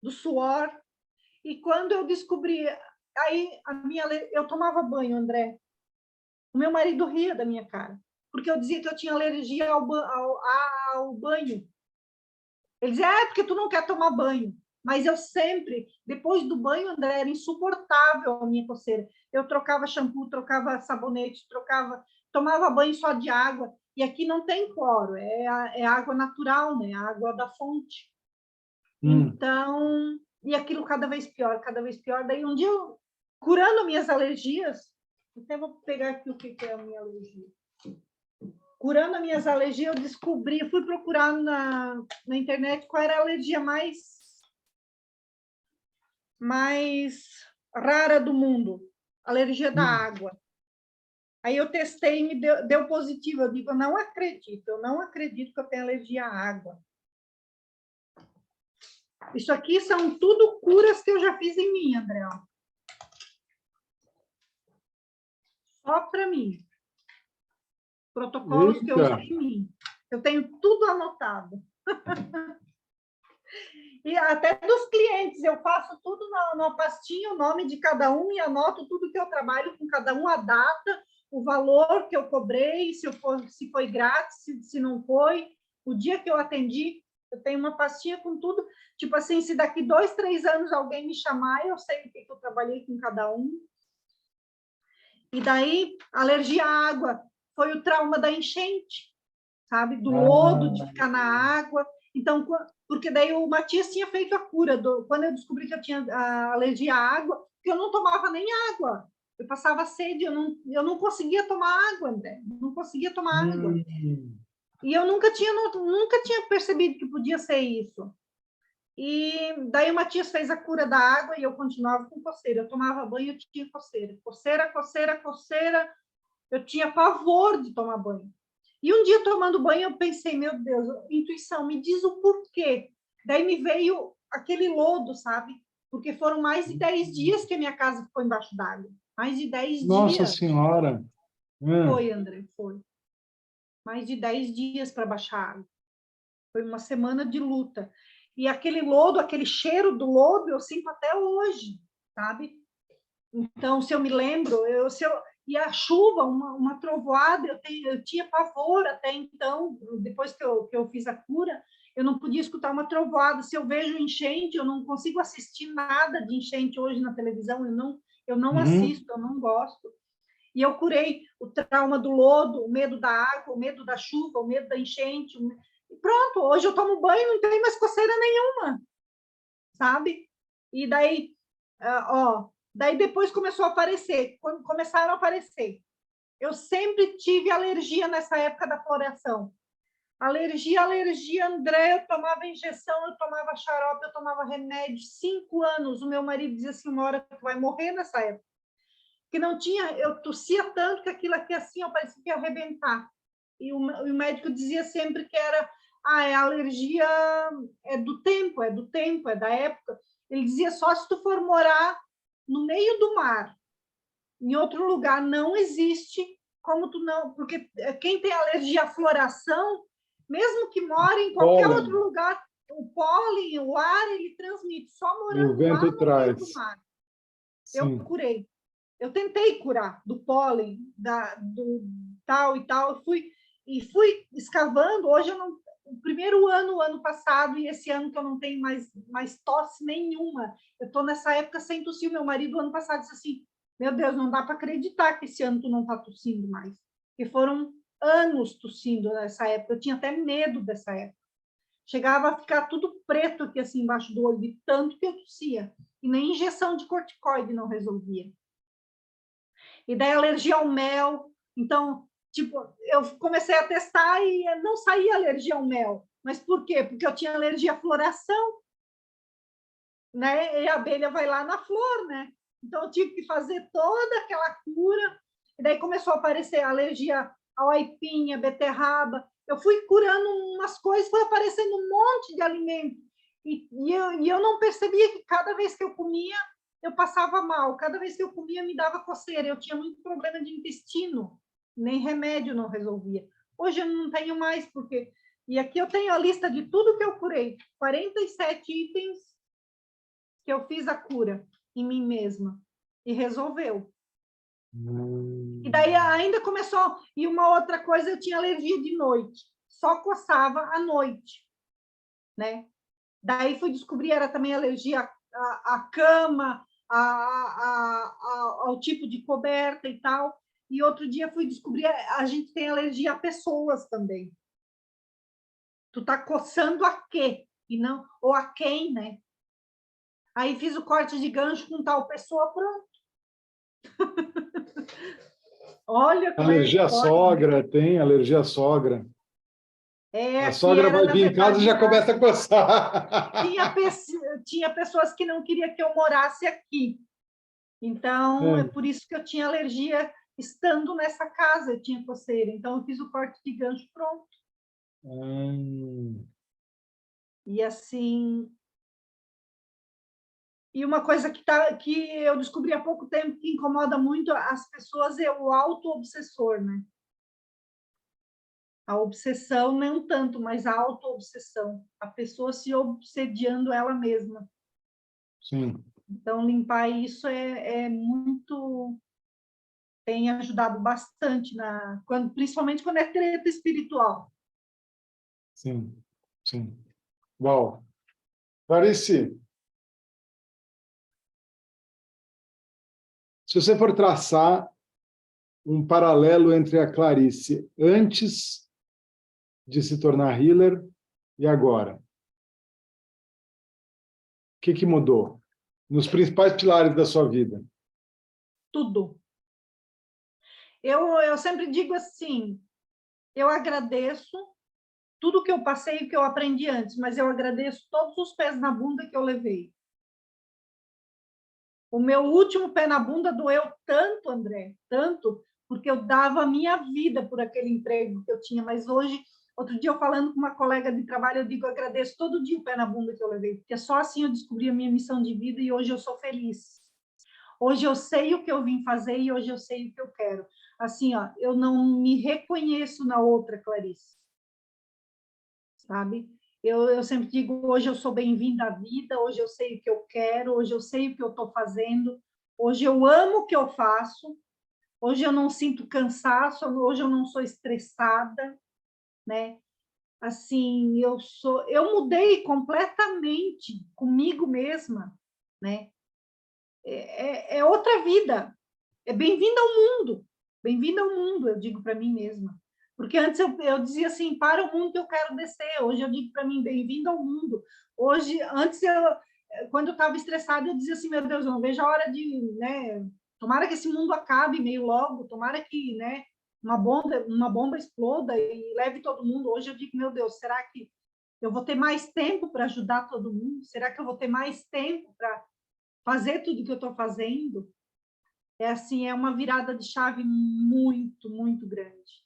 do suor, e quando eu descobri, eu tomava banho, André, o meu marido ria da minha cara, porque eu dizia que eu tinha alergia ao banho. Ele dizia, porque tu não quer tomar banho. Mas eu sempre, depois do banho, André, era insuportável a minha coceira. Eu trocava shampoo, trocava sabonete, tomava banho só de água. E aqui não tem cloro, é água natural, né? A água da fonte. Então, e aquilo cada vez pior, cada vez pior. Daí um dia, curando minhas alergias, até vou pegar aqui o que é a minha alergia. Curando as minhas alergias, eu descobri, fui procurar na internet qual era a alergia mais rara do mundo, alergia da água. Aí eu testei e me deu positivo. Eu digo, eu não acredito que eu tenho alergia à água. Isso aqui são tudo curas que eu já fiz em mim, André. Só para mim. Protocolos que eu uso em mim. Eu tenho tudo anotado. E até dos clientes, eu faço tudo na pastinha, o nome de cada um, e anoto tudo que eu trabalho com cada um, a data, o valor que eu cobrei, se foi grátis, se não foi, o dia que eu atendi. Eu tenho uma pastinha com tudo. Tipo assim, se daqui 2, 3 anos alguém me chamar, eu sei o que eu trabalhei com cada um. E daí, alergia à água foi o trauma da enchente, sabe? Do lodo, de ficar na água. Então, porque daí o Matias tinha feito a cura. Quando eu descobri que eu tinha alergia à água, porque eu não tomava nem água. Eu passava sede, eu não conseguia tomar água, André. Não conseguia tomar água. E eu nunca tinha percebido que podia ser isso. E daí o Matias fez a cura da água e eu continuava com coceira. Eu tomava banho, eu tinha coceira. Coceira, coceira, coceira. Eu tinha pavor de tomar banho. E um dia, tomando banho, eu pensei, meu Deus, intuição, me diz o porquê. Daí me veio aquele lodo, sabe? Porque foram mais de 10 dias que a minha casa ficou embaixo d'água. Mais de 10 dias. Nossa Senhora! Foi, André, foi. Mais de 10 dias para baixar a água. Foi uma semana de luta. E aquele lodo, aquele cheiro do lodo, eu sinto até hoje, sabe? Então, se eu me lembro, e a chuva, uma trovoada, eu tinha pavor até então, depois que eu fiz a cura, eu não podia escutar uma trovoada. Se eu vejo enchente, eu não consigo assistir nada de enchente hoje na televisão, eu não assisto, eu não gosto. E eu curei o trauma do lodo, o medo da água, o medo da chuva, o medo da enchente. E pronto, hoje eu tomo banho, não tenho mais coceira nenhuma, sabe? E daí, daí depois começou a aparecer, quando começaram a aparecer. Eu sempre tive alergia nessa época da floração. Alergia, André, eu tomava injeção, eu tomava xarope, eu tomava remédio, 5 anos. O meu marido dizia assim, uma hora tu vai morrer nessa época. Que não tinha, eu tossia tanto que aquilo aqui assim, eu parecia que ia arrebentar. E o médico dizia sempre que era a alergia é do tempo, é da época. Ele dizia só se tu for morar no meio do mar, em outro lugar, não existe como tu não... Porque quem tem alergia à floração, mesmo que mora em qualquer Pólen. outro lugar, o pólen, o ar, ele transmite, só E o morando lá vento no meio do traz. mar. Eu Sim. curei. Eu tentei curar do pólen, do tal e tal, fui escavando. Hoje eu não... O primeiro ano, o ano passado, e esse ano que eu não tenho mais tosse nenhuma. Eu estou nessa época sem tossir. Meu marido, ano passado, disse assim, meu Deus, não dá para acreditar que esse ano tu não está tossindo mais. Porque foram anos tossindo nessa época. Eu tinha até medo dessa época. Chegava a ficar tudo preto aqui, assim, embaixo do olho, de tanto que eu tossia. E nem injeção de corticoide não resolvia. E daí alergia ao mel. Então, tipo, eu comecei a testar e não saía alergia ao mel. Mas por quê? Porque eu tinha alergia à floração, né? E a abelha vai lá na flor, né? Então, eu tive que fazer toda aquela cura. E daí começou a aparecer alergia ao aipim, a beterraba. Eu fui curando umas coisas, foi aparecendo um monte de alimento. E eu não percebia que cada vez que eu comia, eu passava mal. Cada vez que eu comia, me dava coceira. Eu tinha muito problema de intestino. Nem remédio não resolvia. Hoje eu não tenho mais, porque... E aqui eu tenho a lista de tudo que eu curei. 47 itens que eu fiz a cura em mim mesma. E resolveu. E daí ainda começou... E uma outra coisa, eu tinha alergia de noite. Só coçava à noite, né? Daí fui descobrir, era também alergia à cama, ao tipo de coberta e tal. E outro dia fui descobrir, a gente tem alergia a pessoas também. Tu tá coçando a quê? E não, ou a quem, né? Aí fiz o corte de gancho com tal pessoa, pronto. Olha como é Alergia à forte. sogra, tem alergia à sogra. A Aqui sogra era, vai na vir em casa e verdade, já começa a tinha, coçar. tinha pessoas que não queriam que eu morasse aqui. Então, é É. por isso que eu tinha alergia estando nessa casa, eu tinha coceira. Então, eu fiz o corte de gancho pronto. E assim... E uma coisa que eu descobri há pouco tempo que incomoda muito as pessoas é o auto-obsessor, né? A obsessão, não tanto, mas a auto-obsessão. A pessoa se obsediando ela mesma. Sim, Então, limpar isso é muito... Tem ajudado bastante, principalmente quando é treta espiritual. sim, sim. Uau. Clarice, se você for traçar um paralelo entre a Clarice antes de se tornar healer e agora, o que mudou? Nos principais pilares da sua vida. Tudo. Eu sempre digo assim, eu agradeço tudo que eu passei e que eu aprendi antes, mas eu agradeço todos os pés na bunda que eu levei. O meu último pé na bunda doeu tanto, André, tanto, porque eu dava a minha vida por aquele emprego que eu tinha, mas hoje, outro dia eu falando com uma colega de trabalho, eu digo, eu agradeço todo dia o pé na bunda que eu levei, porque só assim eu descobri a minha missão de vida e hoje eu sou feliz. Hoje eu sei o que eu vim fazer e hoje eu sei o que eu quero. Assim, ó, eu não me reconheço na outra Clarice, sabe? Eu sempre digo, hoje eu sou bem-vinda à vida, hoje eu sei o que eu quero, hoje eu sei o que eu estou fazendo, hoje eu amo o que eu faço, hoje eu não sinto cansaço, hoje eu não sou estressada, né? Assim, eu mudei completamente comigo mesma, né? É outra vida, é bem-vinda ao mundo, eu digo para mim mesma. Porque antes eu dizia assim, para o mundo que eu quero descer. Hoje eu digo para mim, bem-vindo ao mundo. Hoje, quando eu estava estressada, eu dizia assim, meu Deus, eu não vejo a hora de, né, tomara que esse mundo acabe meio logo, tomara que, né, uma bomba exploda e leve todo mundo. Hoje eu digo, meu Deus, será que eu vou ter mais tempo para ajudar todo mundo? Será que eu vou ter mais tempo para fazer tudo que eu estou fazendo? É assim, é uma virada de chave muito, muito grande.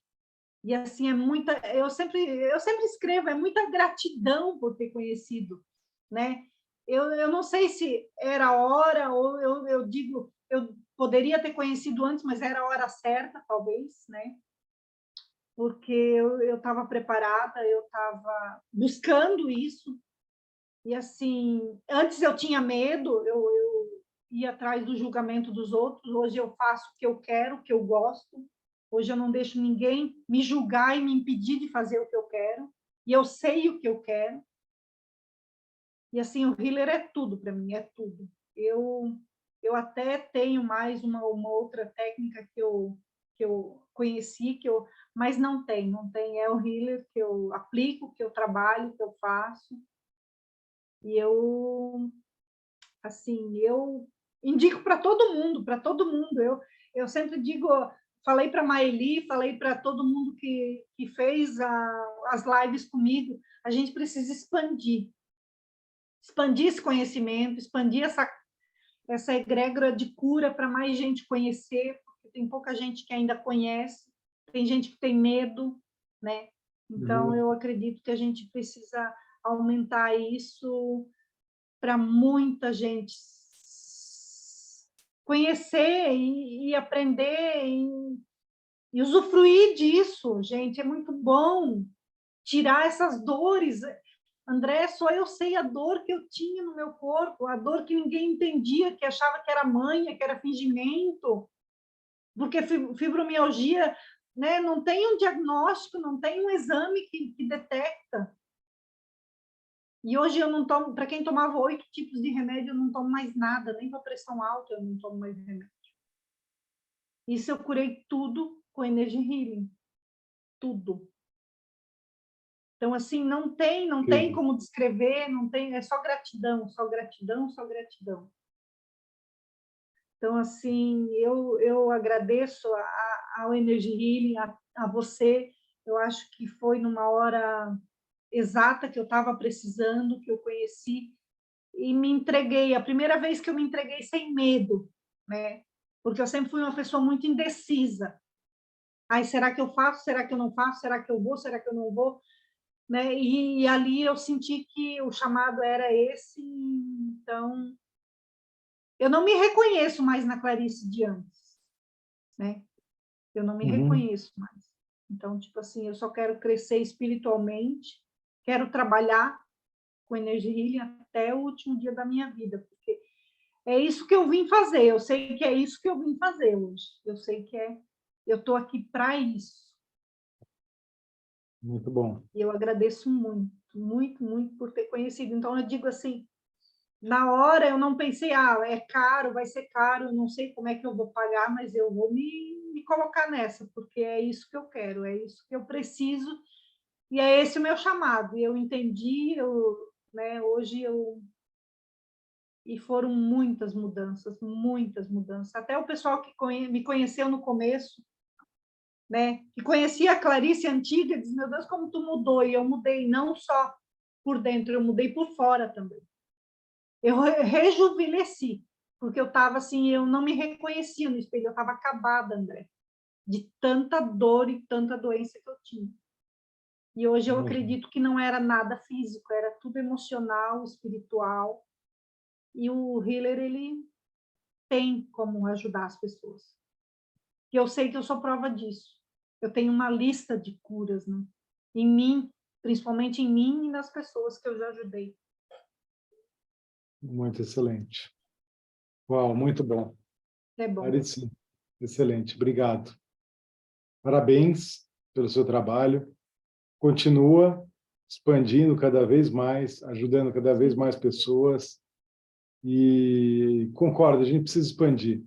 E assim, eu sempre escrevo, é muita gratidão por ter conhecido, né? eu não sei se era a hora, ou eu digo, eu poderia ter conhecido antes, mas era a hora certa, talvez, né? Porque eu estava preparada, eu estava buscando isso. E, assim, antes eu tinha medo, eu ia atrás do julgamento dos outros. Hoje eu faço o que eu quero, o que eu gosto. Hoje eu não deixo ninguém me julgar e me impedir de fazer o que eu quero. E eu sei o que eu quero. E, assim, o healer é tudo para mim, é tudo. Eu até tenho mais uma outra técnica que eu conheci, mas não tem, não tem. É o healer que eu aplico, que eu trabalho, que eu faço. E assim, eu indico para todo mundo, para todo mundo. Eu sempre digo, falei para a Maeli, falei para todo mundo que fez as lives comigo, a gente precisa expandir esse conhecimento, expandir essa egrégora de cura para mais gente conhecer, porque tem pouca gente que ainda conhece, tem gente que tem medo, né? Então, eu acredito que a gente precisa aumentar isso para muita gente conhecer e aprender e usufruir disso, gente. É muito bom tirar essas dores. André, só eu sei a dor que eu tinha no meu corpo, a dor que ninguém entendia, que achava que era manha, que era fingimento, porque fibromialgia, né, não tem um diagnóstico, não tem um exame que detecta. E hoje eu não tomo, para quem tomava 8 tipos de remédio, eu não tomo mais nada, nem para pressão alta eu não tomo mais remédio. Isso eu curei tudo com Energy Healing, tudo. Então, assim, não tem como descrever, não tem, é só gratidão, só gratidão, só gratidão. Então, assim, eu agradeço ao Energy Healing, a você. Eu acho que foi numa hora exata que eu estava precisando, que eu conheci e me entreguei, a primeira vez que eu me entreguei sem medo, né? Porque eu sempre fui uma pessoa muito indecisa. Ai, será que eu faço? Será que eu não faço? Será que eu vou? Será que eu não vou? Né? E ali eu senti que o chamado era esse, então eu não me reconheço mais na Clarice de antes, né? Eu não me reconheço mais. Então, tipo assim, eu só quero crescer espiritualmente, quero trabalhar com energia healing até o último dia da minha vida, porque é isso que eu vim fazer. Eu sei que é isso que eu vim fazer hoje. Eu sei que eu estou aqui para isso. Muito bom. E eu agradeço muito, muito, muito por ter conhecido. Então, eu digo assim, na hora eu não pensei, é caro, vai ser caro, não sei como é que eu vou pagar, mas eu vou me colocar nessa, porque é isso que eu quero, é isso que eu preciso, e é esse o meu chamado. E eu entendi, né, hoje eu... E foram muitas mudanças, muitas mudanças. Até o pessoal que me conheceu no começo, né, que conhecia a Clarice antiga, diz, meu Deus, como tu mudou. E eu mudei não só por dentro, eu mudei por fora também. Eu rejuvenesci, porque eu estava assim, eu não me reconhecia no espelho, eu estava acabada, André, de tanta dor e tanta doença que eu tinha. E hoje eu acredito que não era nada físico, era tudo emocional, espiritual. E o healer, ele tem como ajudar as pessoas. E eu sei que eu sou prova disso. Eu tenho uma lista de curas, né? Em mim, principalmente em mim e nas pessoas que eu já ajudei. Muito excelente. Uau, muito bom. É bom. Clarice, excelente. Obrigado. Parabéns pelo seu trabalho. Continua expandindo cada vez mais, ajudando cada vez mais pessoas. E concordo, a gente precisa expandir.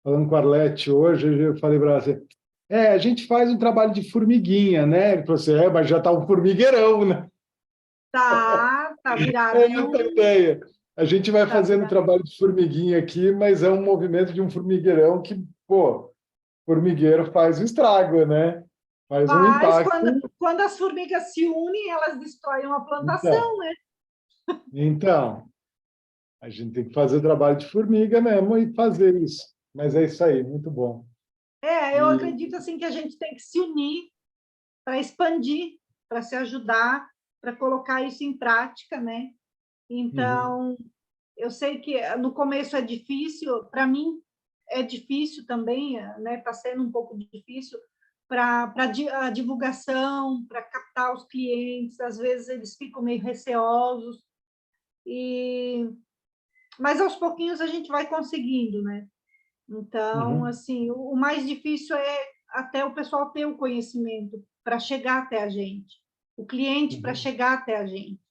Falando com a Arlete hoje, eu falei para ela assim, a gente faz um trabalho de formiguinha, né? Ele falou assim, mas já está um formigueirão, né? Tá É virado essa a ideia. A gente vai tá fazendo virado. trabalho de formiguinha aqui, mas é um movimento de um formigueirão que, pô, formigueiro faz um estrago, né? Faz um Mas impacto. quando as formigas se unem, elas destroem uma Então, plantação, né? então, a gente tem que fazer o trabalho de formiga mesmo e fazer isso. Mas é isso aí, muito bom. Eu E acredito assim que a gente tem que se unir para expandir, para se ajudar, para colocar isso em prática, né? Então, eu sei que no começo é difícil, para mim é difícil também, né? Está sendo um pouco difícil para a divulgação, para captar os clientes, às vezes eles ficam meio receosos, mas aos pouquinhos a gente vai conseguindo, né? Então, Uhum. assim, o mais difícil é até o pessoal ter o conhecimento para chegar até a gente, o cliente para Uhum. chegar até a gente,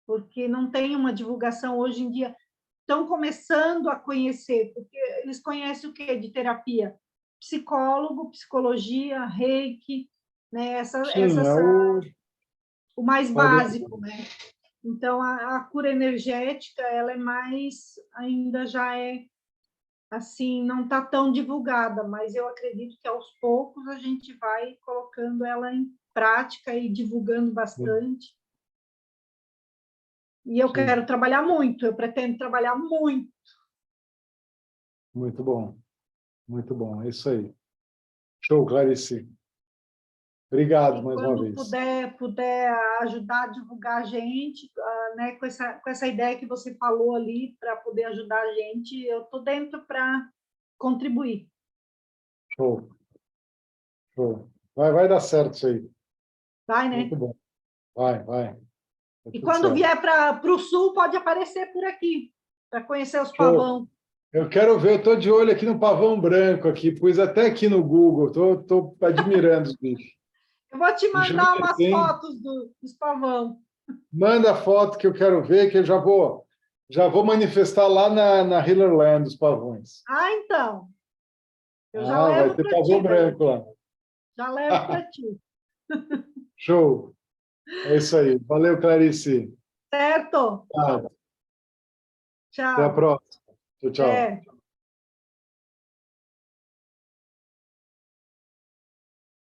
porque não tem uma divulgação hoje em dia. Estão começando a conhecer, porque eles conhecem o quê? De terapia? Psicólogo, psicologia, reiki, né? Sim, é O mais o básico, né? Então, a cura energética, ela é mais, ainda já é, assim, não está tão divulgada, mas eu acredito que aos poucos a gente vai colocando ela em prática e divulgando bastante. E eu sim, quero trabalhar muito, eu pretendo trabalhar muito. muito bom. Muito bom, é isso aí. Show, Clarice. Obrigado E mais uma quando vez. puder ajudar a divulgar a gente, né, com essa ideia que você falou ali, para poder ajudar a gente, eu estou dentro para contribuir. Show, show. Vai dar certo isso aí. Vai, Muito né? bom. Vai. Tá E tudo quando certo. vier para o sul, pode aparecer por aqui, para conhecer os Show. pavão. Eu quero ver, eu estou de olho aqui no pavão branco aqui, pus até aqui no Google, estou admirando os bichos. Eu vou te Bicho mandar bonito, umas hein? fotos dos pavão. Manda a foto que eu quero ver, que eu já vou manifestar lá na Hillerland, os pavões. Ah, então, eu já Ah, vai levo ter para pavão ti daí. branco lá. Já levo para ti. Show. É isso aí. Valeu, Clarice. Certo? Tá. Até a Tchau. próxima. Tchau, tchau. Até.